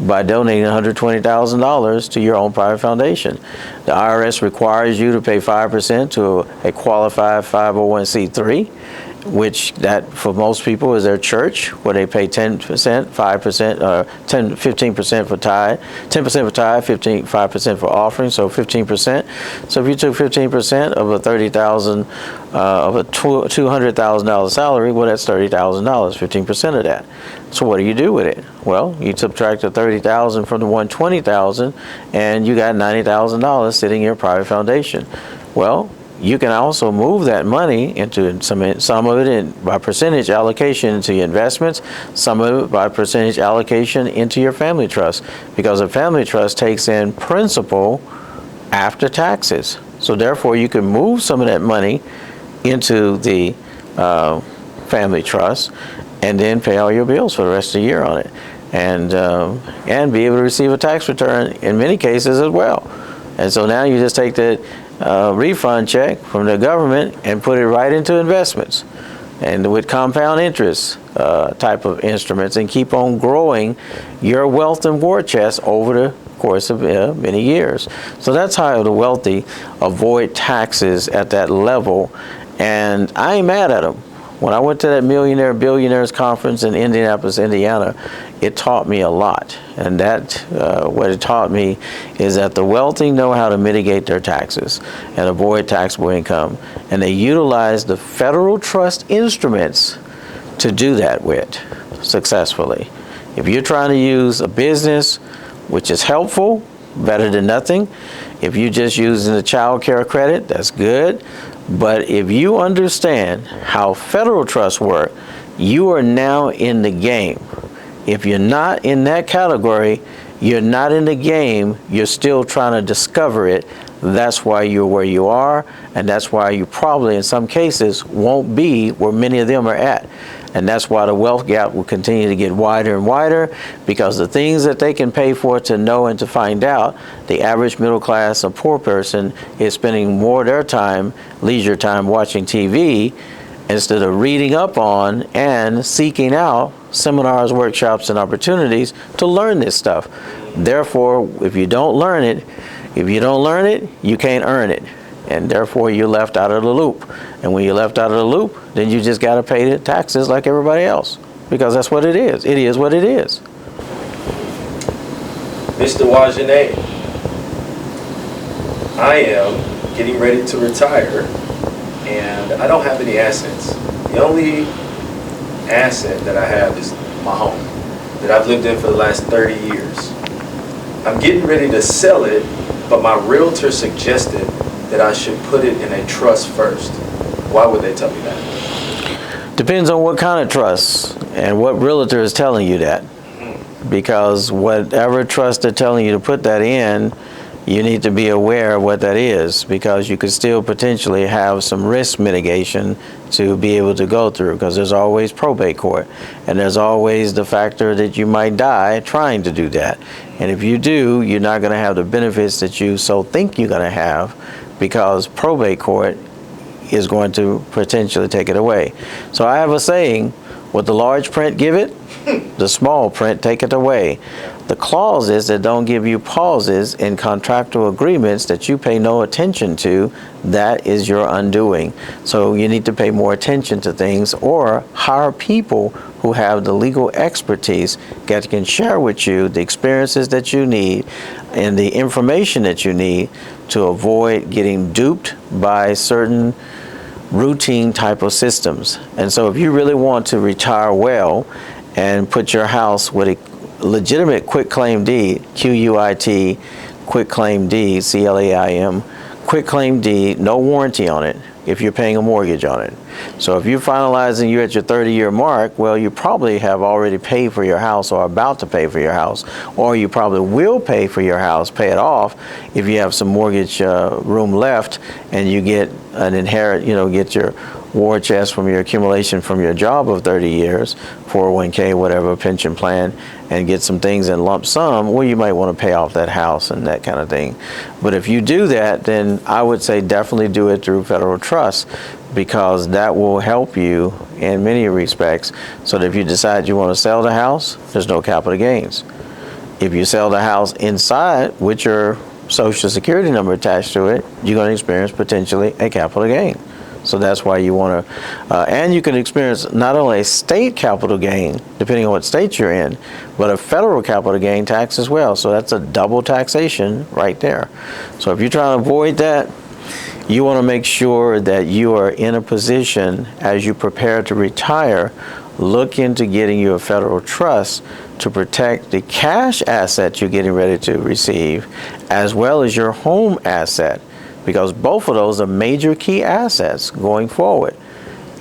by donating $120,000 to your own private foundation. The IRS requires you to pay 5% to a qualified 501c3, which that for most people is their church, where they pay 10%, 5%, 15% for tithe, 10% for tithe, 5% for offering, so 15%. So if you took 15% of a $200,000 salary, well, that's $30,000, 15% of that. So what do you do with it? Well, you subtract the $30,000 from the $120,000, and you got $90,000 sitting in your private foundation. Well, you can also move that money into some of it by percentage allocation into your investments, some of it by percentage allocation into your family trust, because a family trust takes in principal after taxes. So therefore, you can move some of that money into the family trust and then pay all your bills for the rest of the year on it, and be able to receive a tax return in many cases as well. And so now you just take that refund check from the government and put it right into investments, and with compound interest type of instruments and keep on growing your wealth and war chest over the course of many years. So that's how the wealthy avoid taxes at that level, and I ain't mad at them. When I went to that Millionaire Billionaires Conference in Indianapolis, Indiana, it taught me a lot. And that, what it taught me is that the wealthy know how to mitigate their taxes and avoid taxable income. And they utilize the federal trust instruments to do that with successfully. If you're trying to use a business, which is helpful, better than nothing. If you're just using the child care credit, that's good. But if you understand how federal trusts work, you are now in the game. If you're not in that category, you're not in the game, you're still trying to discover it. That's why you're where you are, and that's why you probably, in some cases, won't be where many of them are at. And that's why the wealth gap will continue to get wider and wider, because the things that they can pay for to know and to find out, the average middle class or poor person is spending more of their time, leisure time, watching TV instead of reading up on and seeking out seminars, workshops, and opportunities to learn this stuff. Therefore, if you don't learn it, you can't earn it. And therefore, you're left out of the loop. And when you're left out of the loop, then you just got to pay the taxes like everybody else. Because that's what it is. It is what it is. Mr. Wajonay, I am getting ready to retire, and I don't have any assets. The only asset that I have is my home that I've lived in for the last 30 years. I'm getting ready to sell it, but my realtor suggested that I should put it in a trust first. Why would they tell me that? Depends on what kind of trust and what realtor is telling you that. Because whatever trust they're telling you to put that in, you need to be aware of what that is, because you could still potentially have some risk mitigation to be able to go through, because there's always probate court, and there's always the factor that you might die trying to do that. And if you do, you're not going to have the benefits that you so think you're going to have, because probate court is going to potentially take it away. So I have a saying, what the large print give it, the small print take it away. The clauses that don't give you pauses in contractual agreements that you pay no attention to, that is your undoing. So you need to pay more attention to things, or hire people who have the legal expertise that can share with you the experiences that you need and the information that you need to avoid getting duped by certain routine type of systems. And so if you really want to retire well and put your house with a legitimate quit claim deed, QUIT, quit claim deed, CLAIM, quit claim deed, no warranty on it if you're paying a mortgage on it. So if you're finalizing, you're at your 30-year mark, well, you probably have already paid for your house or about to pay for your house, or you probably will pay for your house, pay it off if you have some mortgage room left, and you get an inherit, get your war chest from your accumulation from your job of 30 years, 401k, whatever, pension plan, and get some things in lump sum, well, you might want to pay off that house and that kind of thing. But if you do that, then I would say definitely do it through federal trust, because that will help you in many respects. So that if you decide you want to sell the house, there's no capital gains. If you sell the house inside with your Social Security number attached to it, you're going to experience potentially a capital gain. So that's why you want to, and you can experience not only a state capital gain, depending on what state you're in, but a federal capital gain tax as well. So that's a double taxation right there. So if you're trying to avoid that, you want to make sure that you are in a position as you prepare to retire, look into getting you a federal trust to protect the cash asset you're getting ready to receive, as well as your home asset, because both of those are major key assets going forward.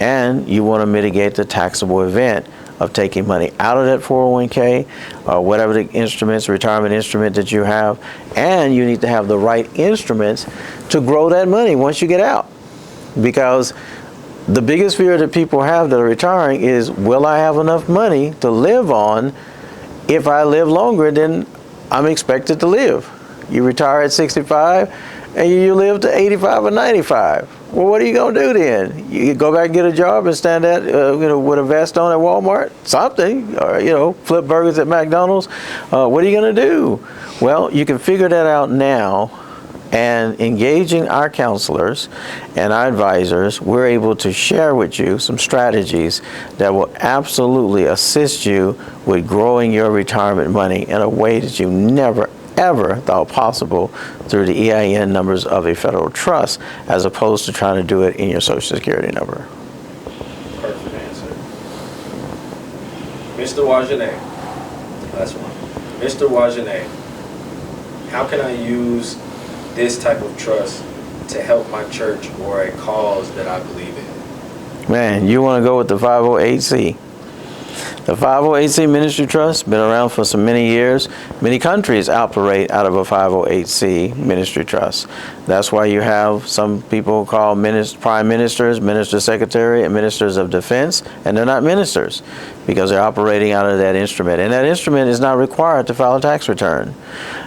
And you want to mitigate the taxable event of taking money out of that 401k or whatever the instruments, retirement instrument that you have. And you need to have the right instruments to grow that money once you get out. Because the biggest fear that people have that are retiring is, will I have enough money to live on if I live longer than I'm expected to live? You retire at 65 and you live to 85 or 95. Well, what are you going to do then? You go back and get a job and stand with a vest on at Walmart? Something. Or, flip burgers at McDonald's? What are you going to do? Well, you can figure that out now. And engaging our counselors and our advisors, we're able to share with you some strategies that will absolutely assist you with growing your retirement money in a way that you never, ever thought possible through the EIN numbers of a federal trust, as opposed to trying to do it in your Social Security number. Perfect answer. Mr. Wajonay, last one. Mr. Wajonay, how can I use this type of trust to help my church or a cause that I believe in? Man, you want to go with the 508C. The 508C Ministry Trust, been around for so many years. Many countries operate out of a 508C Ministry Trust. That's why you have some people called prime ministers, minister secretary, and ministers of defense, and they're not ministers because they're operating out of that instrument. And that instrument is not required to file a tax return.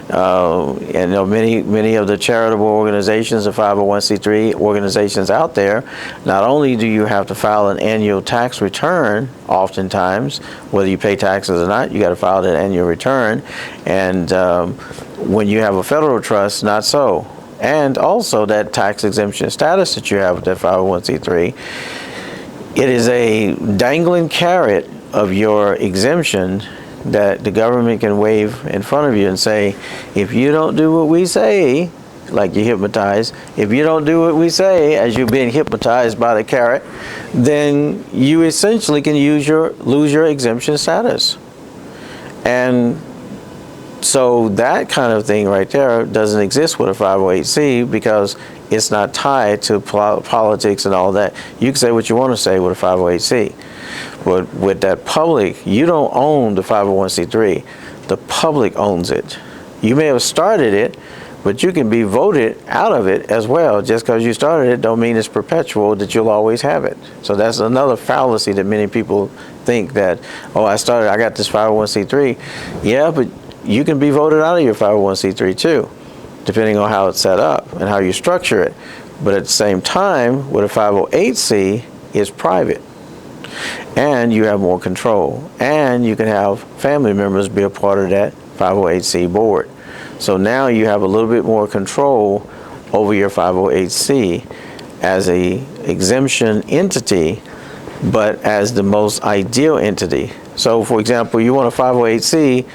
Many of the charitable organizations, the 501c3 organizations out there, not only do you have to file an annual tax return, oftentimes, whether you pay taxes or not, you got to file that annual return. And when you have a federal trust, not so. And also that tax exemption status that you have with that 501c3, it is a dangling carrot of your exemption that the government can wave in front of you and say, if you don't do what we say, like you're hypnotized, if you don't do what we say as you're being hypnotized by the carrot, then you essentially can lose your exemption status. And so that kind of thing right there doesn't exist with a 508C because it's not tied to politics and all that. You can say what you want to say with a 508C. But with that public, you don't own the 501c3. The public owns it. You may have started it, but you can be voted out of it as well. Just because you started it don't mean it's perpetual, that you'll always have it. So that's another fallacy that many people think that, I got this 501c3. Yeah, but you can be voted out of your 501c3 too, depending on how it's set up and how you structure it. But at the same time, with a 508c, it's private. And you have more control. And you can have family members be a part of that 508c board. So now you have a little bit more control over your 508c as a exemption entity, but as the most ideal entity. So for example, you want a 508c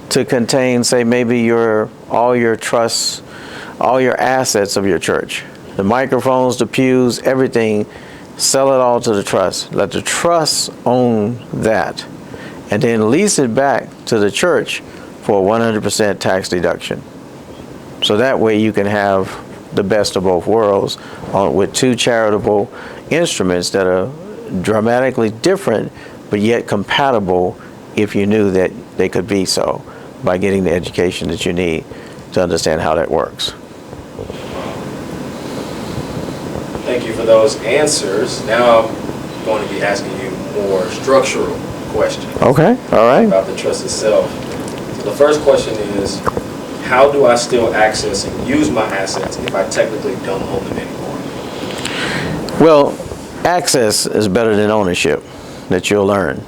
to contain, say, maybe all your trusts, all your assets of your church. The microphones, the pews, everything. Sell it all to the trust. Let the trust own that. And then lease it back to the church for a 100% tax deduction. So that way you can have the best of both worlds with two charitable instruments that are dramatically different, but yet compatible if you knew that they could be so, by getting the education that you need to understand how that works. Thank you for those answers. Now I'm going to be asking you more structural questions. Okay, all right. About the trust itself. So the first question is, how do I still access and use my assets if I technically don't own them anymore? Well, access is better than ownership, that you'll learn.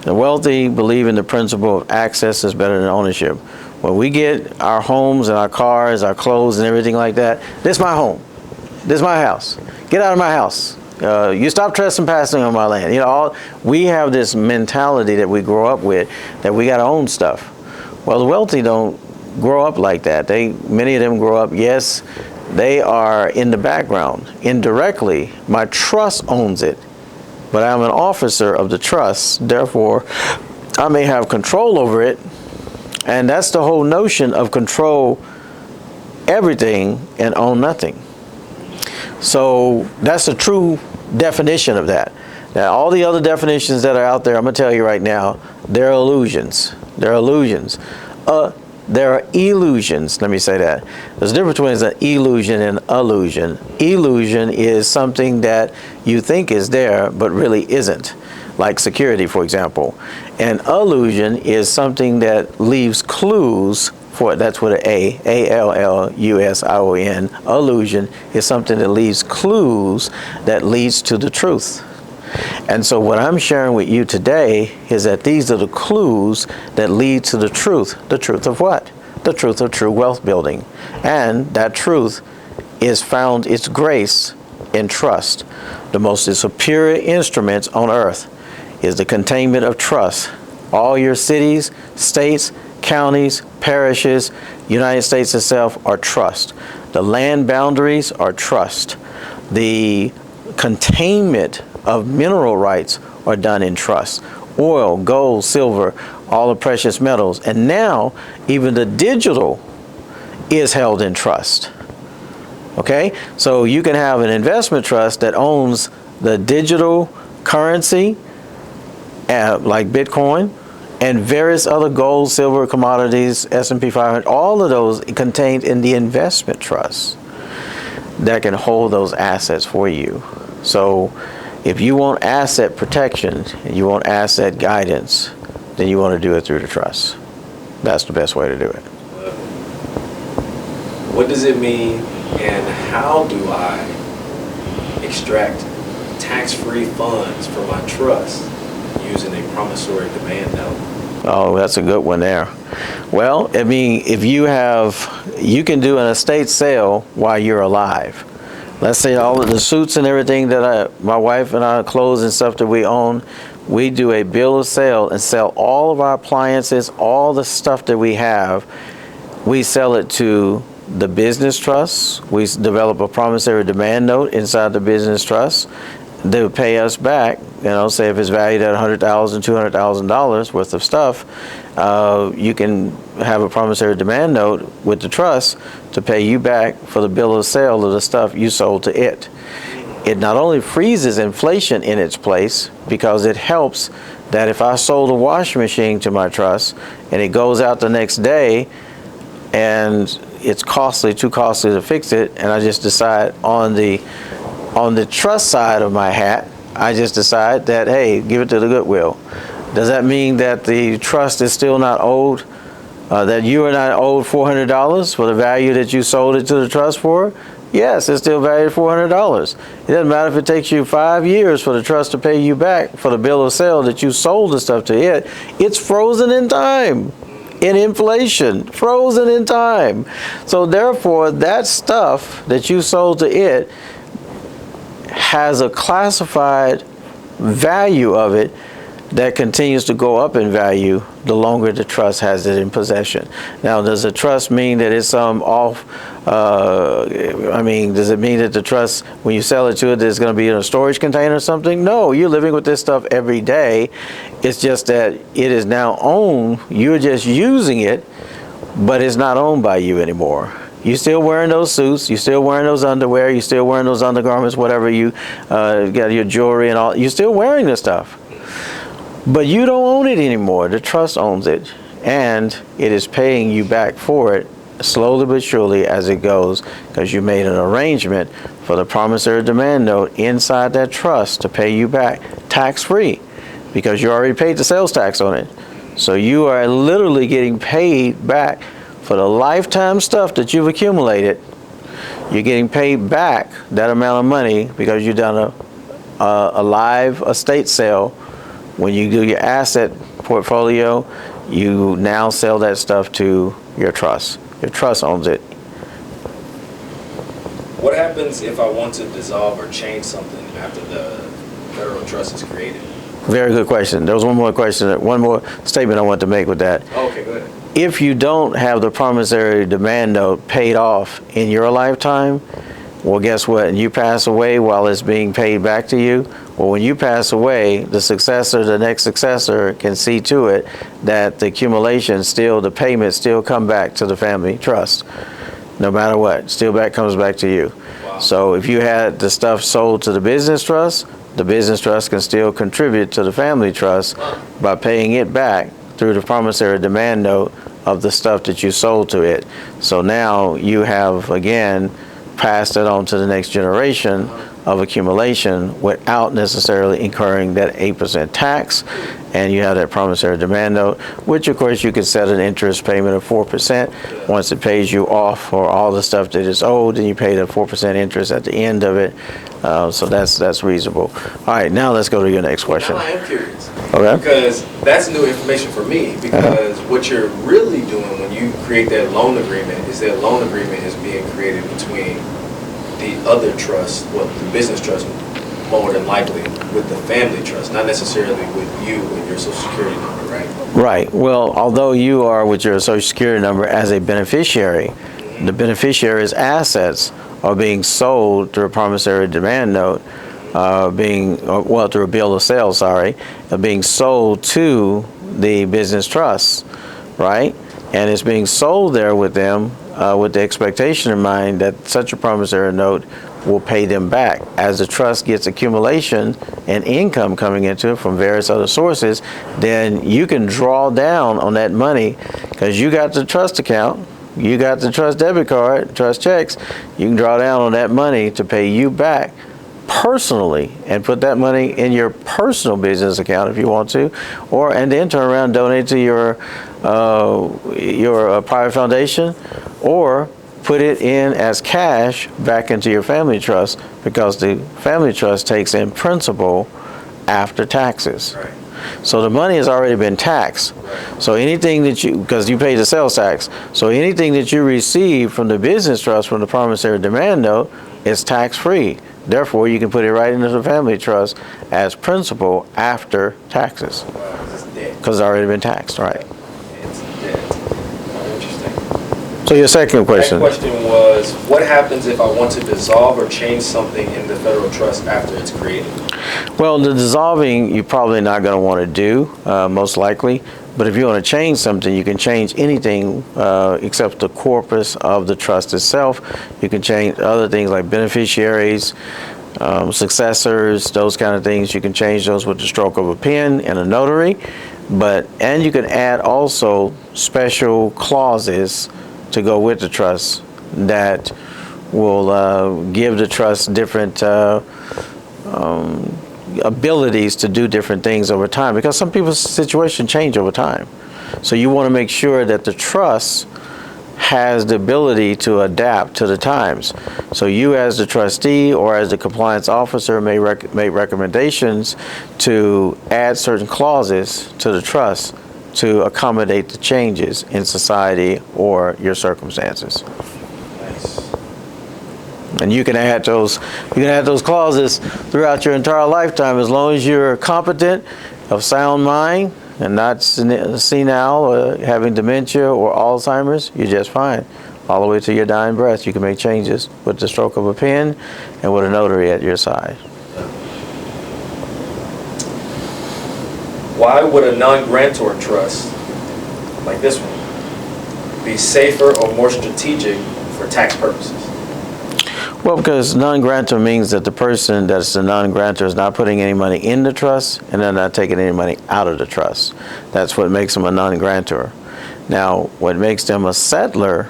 The wealthy believe in the principle of access is better than ownership. When we get our homes and our cars, our clothes and everything like that, this is my home. This is my house. Get out of my house. You stop trespassing on my land. We have this mentality that we grow up with, that we got to own stuff. Well, the wealthy don't grow up like that. Many of them grow up, yes, they are in the background. Indirectly, my trust owns it, but I'm an officer of the trust. Therefore, I may have control over it. And that's the whole notion of control everything and own nothing. So that's the true definition of that. Now, all the other definitions that are out there, I'm going to tell you right now, they're illusions. They're illusions. There are illusions. Let me say that. There's a difference between an illusion and illusion. Illusion is something that you think is there, but really isn't. Like security, for example. An illusion is something that leaves clues before, that's with an A, ALLUSION, allusion is something that leaves clues that leads to the truth. And so what I'm sharing with you today is that these are the clues that lead to the truth. The truth of what? The truth of true wealth building. And that truth is found, its grace, in trust. The most superior instruments on earth is the containment of trust. All your cities, states, counties, parishes, United States itself are trust. The land boundaries are trust. The containment of mineral rights are done in trust. Oil, gold, silver, all the precious metals. And now, even the digital is held in trust. Okay? So you can have an investment trust that owns the digital currency, like Bitcoin, and various other gold, silver, commodities, S&P 500, all of those contained in the investment trust that can hold those assets for you. So if you want asset protection, and you want asset guidance, then you want to do it through the trust. That's the best way to do it. What does it mean, and how do I extract tax-free funds from my trust using a promissory demand note? Oh, that's a good one there. Well, I mean, if you can do an estate sale while you're alive. Let's say all of the suits and everything that my wife and our clothes and stuff that we own, we do a bill of sale and sell all of our appliances, all the stuff that we have. We sell it to the business trust. We develop a promissory demand note inside the business trust. They would pay us back, say if it's valued at $100,000, $200,000 worth of stuff, you can have a promissory demand note with the trust to pay you back for the bill of sale of the stuff you sold to it. It not only freezes inflation in its place, because it helps that if I sold a washing machine to my trust and it goes out the next day and it's too costly to fix it, and I just decide on the trust side of my hat, I just decide that, hey, give it to the Goodwill. Does that mean that the trust is still not owed, that you are not owed $400 for the value that you sold it to the trust for? Yes, it's still valued at $400. It doesn't matter if it takes you 5 years for the trust to pay you back for the bill of sale that you sold the stuff to it. It's frozen in time, in inflation, frozen in time. So therefore, that stuff that you sold to it has a classified value of it that continues to go up in value the longer the trust has it in possession. Now, does the trust mean that it's does it mean that the trust, when you sell it to it, it's going to be in a storage container or something? No, you're living with this stuff every day. It's just that it is now owned. You're just using it, but it's not owned by you anymore. You're still wearing those suits, you're still wearing those underwear, you're still wearing those undergarments, whatever you got, your jewelry and all, you're still wearing this stuff. But you don't own it anymore. The trust owns it, and it is paying you back for it slowly but surely as it goes, because you made an arrangement for the promissory demand note inside that trust to pay you back tax-free, because you already paid the sales tax on it. So you are literally getting paid back for the lifetime stuff that you've accumulated. You're getting paid back that amount of money because you've done a live estate sale. When you do your asset portfolio, you now sell that stuff to your trust. Your trust owns it. What happens if I want to dissolve or change something after the federal trust is created? Very good question. There was one more statement I want to make with that. Okay, go ahead. If you don't have the promissory demand note paid off in your lifetime, well, guess what? And you pass away while it's being paid back to you. Well, when you pass away, the next successor can see to it that the accumulation the payments still come back to the family trust. No matter what, comes back to you. Wow. So if you had the stuff sold to the business trust can still contribute to the family trust by paying it back through the promissory demand note of the stuff that you sold to it. So now you have, again, passed it on to the next generation of accumulation without necessarily incurring that 8% tax. And you have that promissory demand note, which of course you could set an interest payment of 4%. Once it pays you off for all the stuff that is owed, then you pay the 4% interest at the end of it. So that's reasonable. All right, now let's go to your next question. Now I am curious. Okay. Because that's new information for me. Because what you're really doing when you create that loan agreement is that loan agreement is being created between the other trust, well, the business trust more than likely, with the family trust, not necessarily with you and your social security number, right? Right. Well, although you are with your social security number as a beneficiary, the beneficiary's assets are being sold through a promissory demand note, through a bill of sale, being sold to the business trust, right? And it's being sold there with them with the expectation in mind that such a promissory note will pay them back. As the trust gets accumulation and income coming into it from various other sources, then you can draw down on that money because you got the trust account, you got the trust debit card, trust checks, you can draw down on that money to pay you back personally and put that money in your personal business account if you want to, and then turn around and donate to your private foundation, or put it in as cash back into your family trust, because the family trust takes in principal after taxes. Right. So the money has already been taxed. So anything that because you pay the sales tax, so anything that you receive from the business trust from the promissory demand note is tax-free. Therefore, you can put it right into the family trust as principal after taxes. Because it's already been taxed, right? It's dead. Interesting. So your second question. My question was, what happens if I want to dissolve or change something in the federal trust after it's created? Well, the dissolving you're probably not going to want to do, most likely. But if you want to change something, you can change anything except the corpus of the trust itself. You can change other things like beneficiaries, successors, those kind of things. You can change those with the stroke of a pen and a notary. And you can add also special clauses to go with the trust that will give the trust different abilities to do different things over time, because some people's situation change over time. So you want to make sure that the trust has the ability to adapt to the times. So you as the trustee or as the compliance officer may make recommendations to add certain clauses to the trust to accommodate the changes in society or your circumstances. And you can add those clauses throughout your entire lifetime, as long as you're competent, of sound mind, and not senile or having dementia or Alzheimer's. You're just fine. All the way to your dying breath, you can make changes with the stroke of a pen and with a notary at your side. Why would a non-grantor trust, like this one, be safer or more strategic for tax purposes? Well, because non-grantor means that the person that's the non-grantor is not putting any money in the trust, and they're not taking any money out of the trust. That's what makes them a non-grantor. Now, what makes them a settler,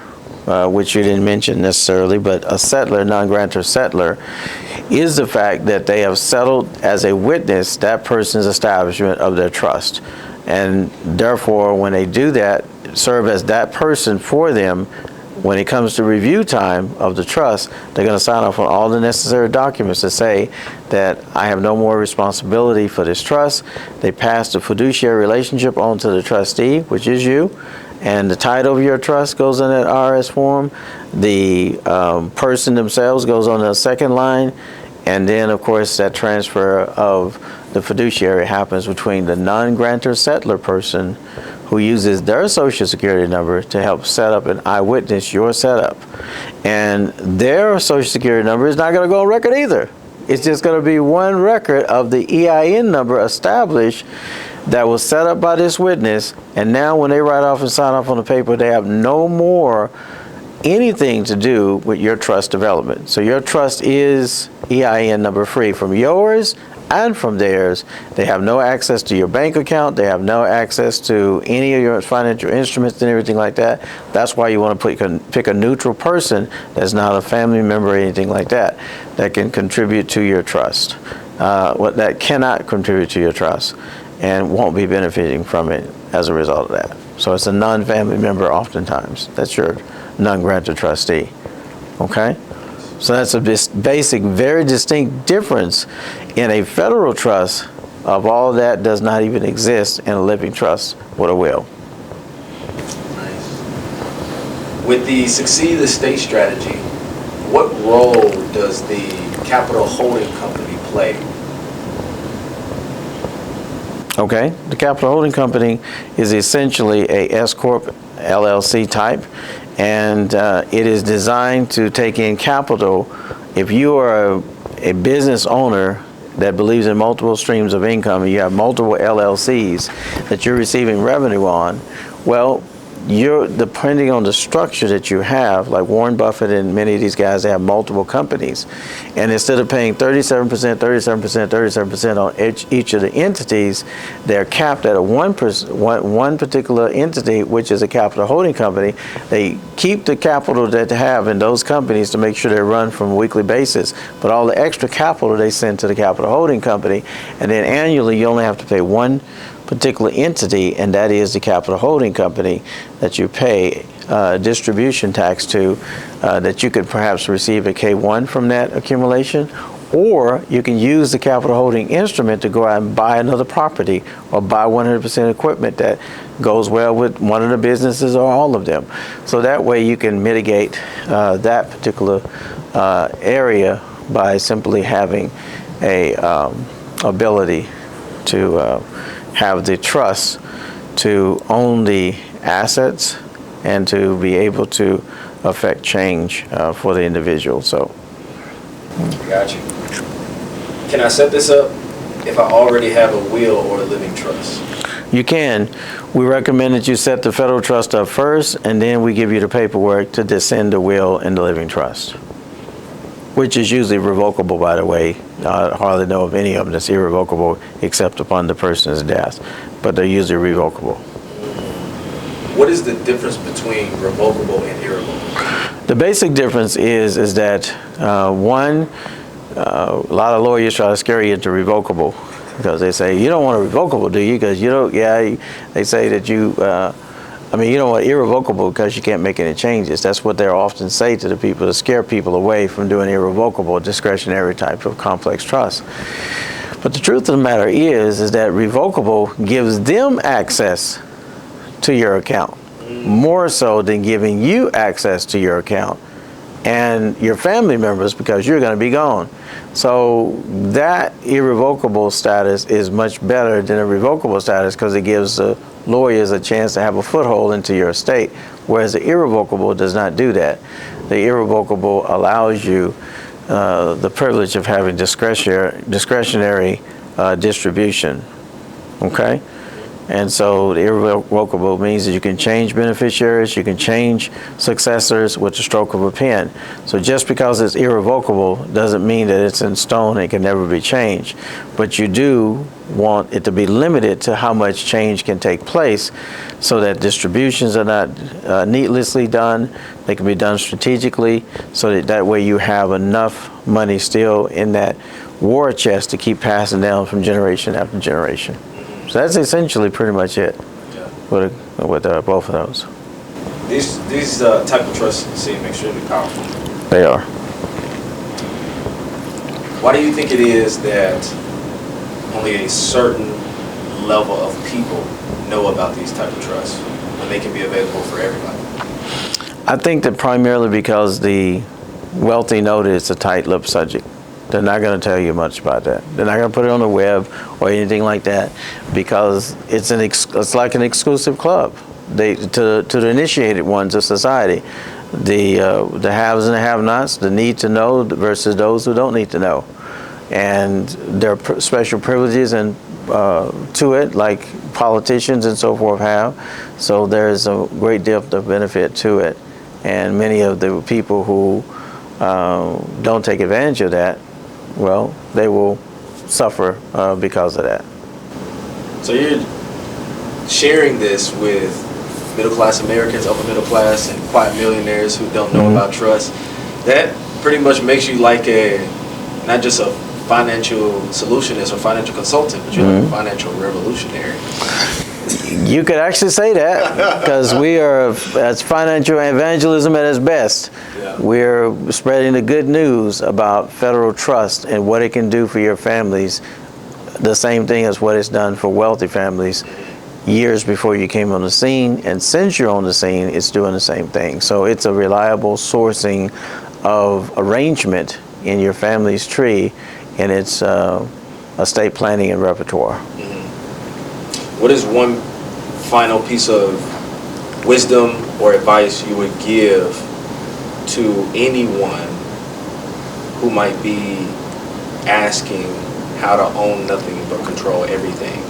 which you didn't mention necessarily, but a settler, non-grantor settler, is the fact that they have settled as a witness that person's establishment of their trust. And therefore, when they do that, serve as that person for them. When it comes to review time of the trust, they're going to sign off on all the necessary documents to say that I have no more responsibility for this trust. They pass the fiduciary relationship on to the trustee, which is you, and the title of your trust goes in that RS form. The person themselves goes on the second line, and then, of course, that transfer of the fiduciary happens between the non-grantor settler person who uses their social security number to help set up and eyewitness your setup. And their social security number is not going to go on record either. It's just going to be one record of the EIN number established that was set up by this witness. And now when they write off and sign off on the paper, they have no more anything to do with your trust development. So your trust is EIN number free from yours and from theirs. They have no access to your bank account. They have no access to any of your financial instruments and everything like that. That's why you want to pick a neutral person that's not a family member or anything like that, that can contribute to your trust. That cannot contribute to your trust and won't be benefiting from it as a result of that. So it's a non-family member oftentimes. That's your non-grantor trustee. Okay? So that's a basic, very distinct difference in a federal trust. Of all that does not even exist in a living trust with a will. Nice. With the Succeed the State strategy, what role does the capital holding company play? Okay, the capital holding company is essentially a S-corp LLC type, and it is designed to take in capital. If you are a business owner that believes in multiple streams of income, and you have multiple LLCs that you're receiving revenue on, well, you're depending on the structure that you have, like Warren Buffett and many of these guys, they have multiple companies. And instead of paying 37%, 37%, 37% on each of the entities, they're capped at one particular entity, which is a capital holding company. They keep the capital that they have in those companies to make sure they run from a weekly basis. But all the extra capital they send to the capital holding company, and then annually you only have to pay one particular entity, and that is the capital holding company that you pay distribution tax to, that you could perhaps receive a K-1 from that accumulation, or you can use the capital holding instrument to go out and buy another property or buy 100% equipment that goes well with one of the businesses or all of them. So that way you can mitigate that particular area by simply having a ability to have the trust to own the assets and to be able to affect change for the individual. So, Got you. Can I set this up if I already have a will or a living trust? you can. We recommend that you set the federal trust up first, and then we give you the paperwork to descend the will in the living trust, which is usually revocable, by the way. I hardly know of any of them that's irrevocable except upon the person's death, but they're usually revocable. What is the difference between revocable and irrevocable? The basic difference is that one, a lot of lawyers try to scare you into revocable because they say, you don't want a revocable, do you? Because you don't, they say that you don't want irrevocable because you can't make any changes. That's what they often say to the people, to scare people away from doing irrevocable, discretionary type of complex trust. But the truth of the matter is that revocable gives them access to your account, more so than giving you access to your account and your family members, because you're going to be gone. So that irrevocable status is much better than a revocable status because it gives the lawyers a chance to have a foothold into your estate, whereas the irrevocable does not do that. The irrevocable allows you the privilege of having discretionary distribution. Okay? And so the irrevocable means that you can change beneficiaries, you can change successors with the stroke of a pen. So just because it's irrevocable doesn't mean that it's in stone and can never be changed. But you do want it to be limited to how much change can take place so that distributions are not needlessly done. They can be done strategically so that way you have enough money still in that war chest to keep passing down from generation after generation. So that's essentially pretty much it with both of those. These type of trusts seem extremely powerful. They are. Why do you think it is that only a certain level of people know about these type of trusts when they can be available for everybody? I think that primarily because the wealthy know that it's a tight-lipped subject. They're not going to tell you much about that. They're not going to put it on the web or anything like that because it's like an exclusive club. To the initiated ones of society, the haves and the have-nots, the need to know versus those who don't need to know, and there are special privileges and to it, like politicians and so forth have. So there's a great deal of benefit to it, and many of the people who don't take advantage of that, well, they will suffer because of that. So you're sharing this with middle-class Americans, upper middle class, and quiet millionaires who don't know about trust. That pretty much makes you like not just a financial solutionist or financial consultant, but you're like a financial revolutionary. You could actually say that, because we are, that's financial evangelism at its best. Yeah. We're spreading the good news about federal trust and what it can do for your families, the same thing as what it's done for wealthy families years before you came on the scene, and since you're on the scene, it's doing the same thing. So it's a reliable sourcing of arrangement in your family's tree, and it's estate planning and repertoire. What is one final piece of wisdom or advice you would give to anyone who might be asking how to own nothing but control everything?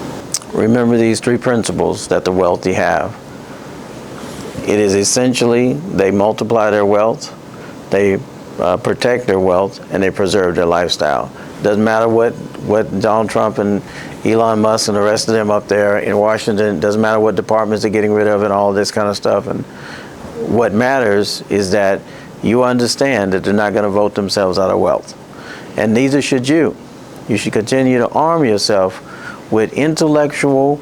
Remember these three principles that the wealthy have. It is essentially they multiply their wealth, they protect their wealth, and they preserve their lifestyle. Doesn't matter what Donald Trump and Elon Musk and the rest of them up there in Washington, doesn't matter what departments they're getting rid of and all this kind of stuff. And what matters is that you understand that they're not going to vote themselves out of wealth. And neither should you. You should continue to arm yourself with intellectual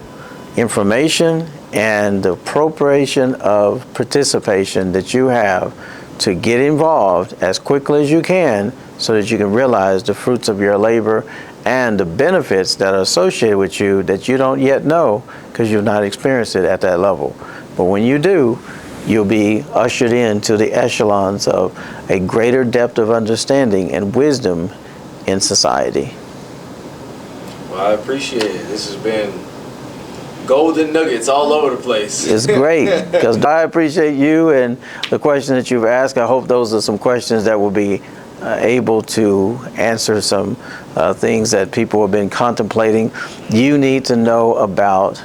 information and the appropriation of participation that you have to get involved as quickly as you can, so that you can realize the fruits of your labor and the benefits that are associated with you that you don't yet know because you've not experienced it at that level. But when you do, you'll be ushered into the echelons of a greater depth of understanding and wisdom in society. Well, I appreciate it. This has been golden nuggets all over the place. It's great, because I appreciate you and the question that you've asked. I hope those are some questions that will be able to answer some things that people have been contemplating. You need to know about,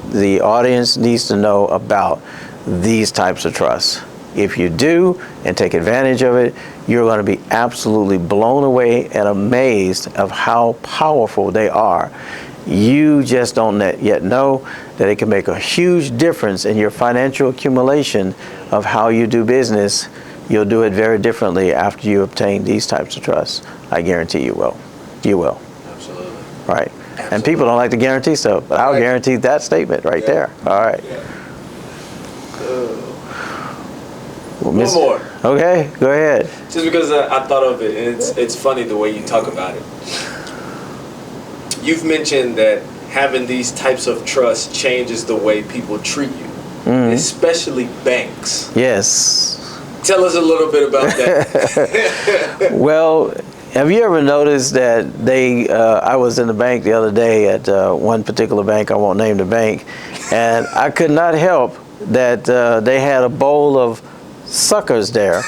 the audience needs to know about these types of trusts. If you do and take advantage of it, you're going to be absolutely blown away and amazed of how powerful they are. You just don't yet know that it can make a huge difference in your financial accumulation of how you do business. You'll do it very differently after you obtain these types of trusts. I guarantee you will. You will. Absolutely. Right. Absolutely. And people don't like to guarantee stuff, but I'll guarantee that statement right there. All right. Yeah. Well, One more. Okay, go ahead. Just because I thought of it, and it's funny the way you talk about it. You've mentioned that having these types of trusts changes the way people treat you, especially banks. Yes. Tell us a little bit about that. Well, have you ever noticed that I was in the bank the other day at one particular bank, I won't name the bank, and I could not help that they had a bowl of suckers there.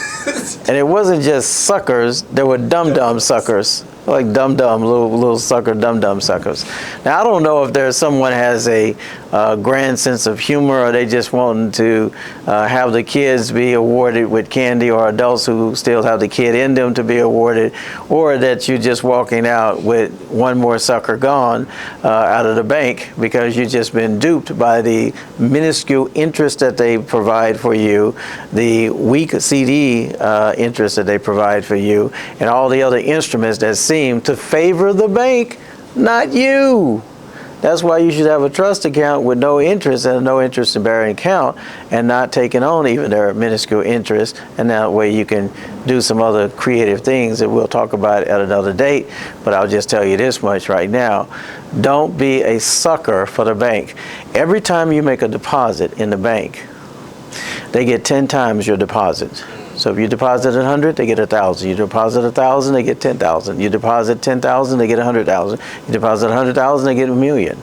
And it wasn't just suckers, there were dum-dum suckers. Like dum-dum, little sucker dum-dum suckers. Now, I don't know if there's someone has a grand sense of humor, or they just want to have the kids be awarded with candy, or adults who still have the kid in them to be awarded, or that you're just walking out with one more sucker gone out of the bank because you've just been duped by the minuscule interest that they provide for you, the weak CD interest that they provide for you, and all the other instruments that seem to favor the bank, not you. That's why you should have a trust account with no interest and a no interest in bearing account, and not taking on even their minuscule interest. And that way you can do some other creative things that we'll talk about at another date. But I'll just tell you this much right now. Don't be a sucker for the bank. Every time you make a deposit in the bank, they get 10 times your deposit. So if you deposit 100, they get 1,000. You deposit 1,000, they get 10,000. You deposit 10,000, they get 100,000. You deposit 100,000, they get 1,000,000.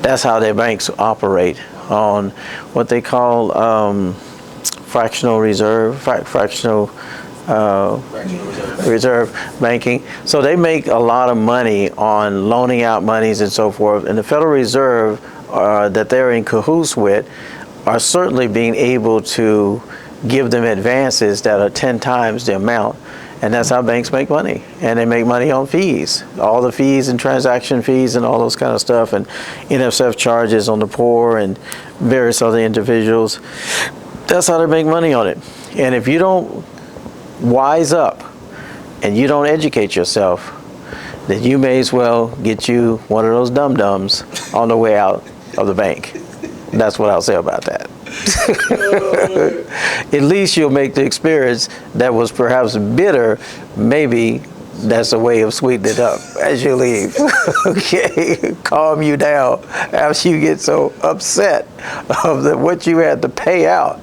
That's how their banks operate on what they call fractional reserve, fractional reserve banking. So they make a lot of money on loaning out monies and so forth. And the Federal Reserve that they're in cahoots with are certainly being able to give them advances that are 10 times the amount. And that's how banks make money. And they make money on fees. All the fees and transaction fees and all those kind of stuff, and NSF charges on the poor and various other individuals. That's how they make money on it. And if you don't wise up and you don't educate yourself, then you may as well get you one of those dum-dums on the way out of the bank. That's what I'll say about that. At least you'll make the experience that was perhaps bitter. Maybe that's a way of sweetening it up as you leave. Okay, calm you down after you get so upset of what you had to pay out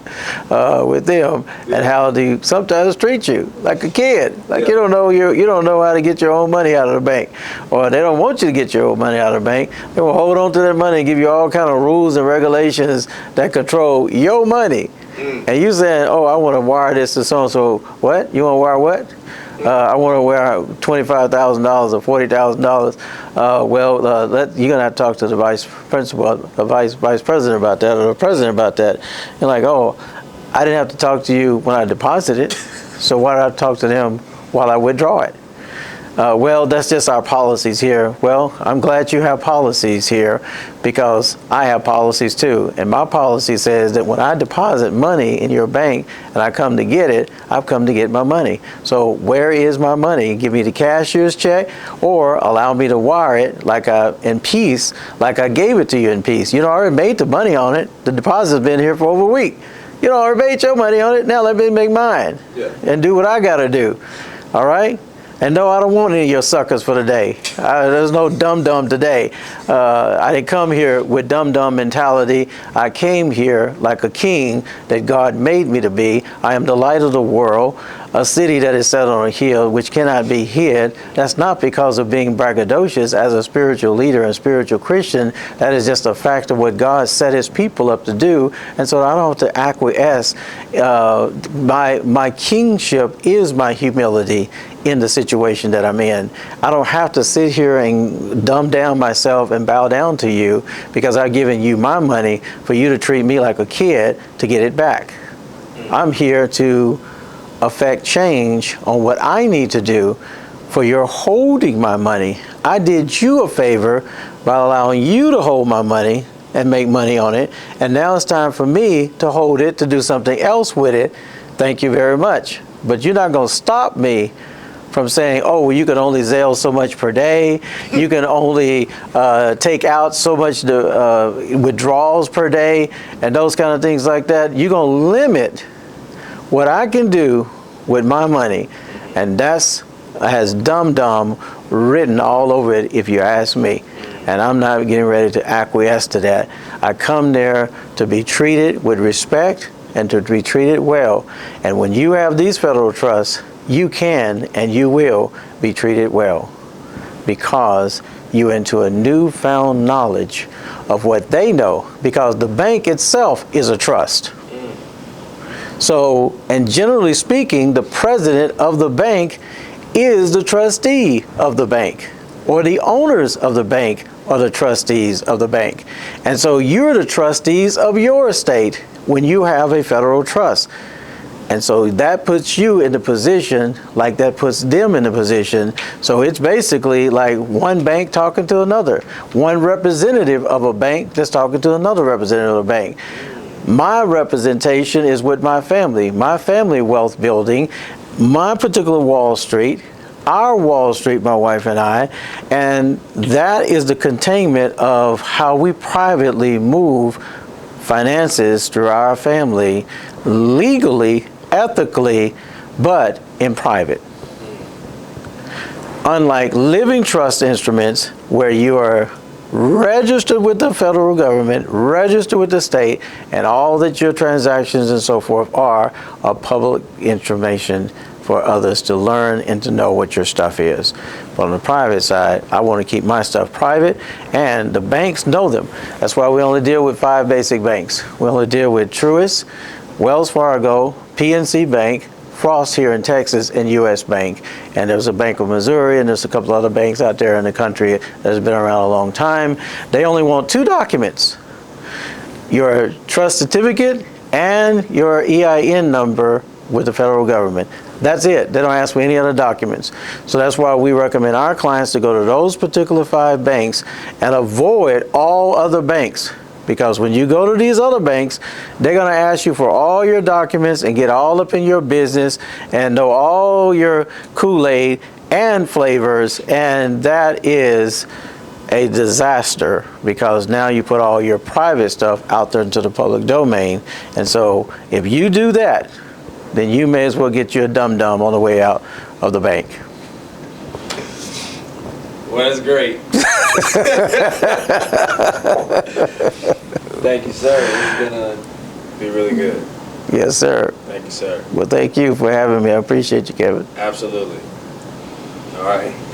with them, and how they sometimes treat you like a kid. Like you don't know how to get your own money out of the bank, or they don't want you to get your own money out of the bank. They will hold on to that money and give you all kind of rules and regulations that control your money. And you saying, "Oh, I want to wire this to so and so." What? You want to wire what? I want to wire $25,000 or $40,000. You're gonna have to talk to the vice president about that, or the president about that. You're like, "Oh, I didn't have to talk to you when I deposited, so why did I talk to them while I withdraw it?" Well, that's just our policies here. Well, I'm glad you have policies here, because I have policies too. And my policy says that when I deposit money in your bank and I come to get it, I've come to get my money. So where is my money? Give me the cashier's check, or allow me to wire it in peace, like I gave it to you in peace. I already made the money on it. The deposit's been here for over a week. I already made your money on it. Now let me make mine and do what I got to do. All right? And no, I don't want any of your suckers for today. There's no dum-dum today. I didn't come here with dum-dum mentality. I came here like a king that God made me to be. I am the light of the world, a city that is set on a hill which cannot be hid. That's not because of being braggadocious as a spiritual leader and spiritual Christian. That is just a fact of what God set his people up to do. And so I don't have to acquiesce. My kingship is my humility in the situation that I'm in. I don't have to sit here and dumb down myself and bow down to you because I've given you my money for you to treat me like a kid to get it back. I'm here to affect change on what I need to do for your holding my money. I did you a favor by allowing you to hold my money and make money on it, and now it's time for me to hold it, to do something else with it. Thank you very much. But you're not going to stop me from saying, "Oh, well, you can only Zelle so much per day. You can only take out so much withdrawals per day," and those kind of things like that. You're going to limit what I can do with my money, and that's has dum-dum written all over it, if you ask me. And I'm not getting ready to acquiesce to that. I come there to be treated with respect and to be treated well. And when you have these federal trusts, you can and you will be treated well, because you're into a newfound knowledge of what they know, because the bank itself is a trust. So, and generally speaking, the president of the bank is the trustee of the bank, or the owners of the bank are the trustees of the bank. And so you're the trustees of your estate when you have a federal trust. And so that puts you in the position, like that puts them in the position. So it's basically like one bank talking to another, one representative of a bank that's talking to another representative of a bank. My representation is with my family wealth building, my particular Wall Street, our Wall Street, my wife and I, and that is the containment of how we privately move finances through our family, legally, ethically, but in private. Unlike living trust instruments where you are registered with the federal government, registered with the state, and all that your transactions and so forth are public information for others to learn and to know what your stuff is. But on the private side, I want to keep my stuff private, and the banks know them. That's why we only deal with 5 basic banks. We only deal with Truist, Wells Fargo, PNC Bank, Frost here in Texas, and U.S. Bank. And there's a Bank of Missouri, and there's a couple other banks out there in the country that's been around a long time. They only want 2 documents: your trust certificate and your EIN number with the federal government. That's it. They don't ask for any other documents. So that's why we recommend our clients to go to those particular 5 banks and avoid all other banks. Because when you go to these other banks, they're going to ask you for all your documents and get all up in your business and know all your Kool-Aid and flavors, and that is a disaster, because now you put all your private stuff out there into the public domain. And so if you do that, then you may as well get you a dum-dum on the way out of the bank. Well, that's great. Thank you, sir. It's gonna be really good. Yes, sir. Thank you, sir. Well, thank you for having me. I appreciate you, Kevin. Absolutely. All right.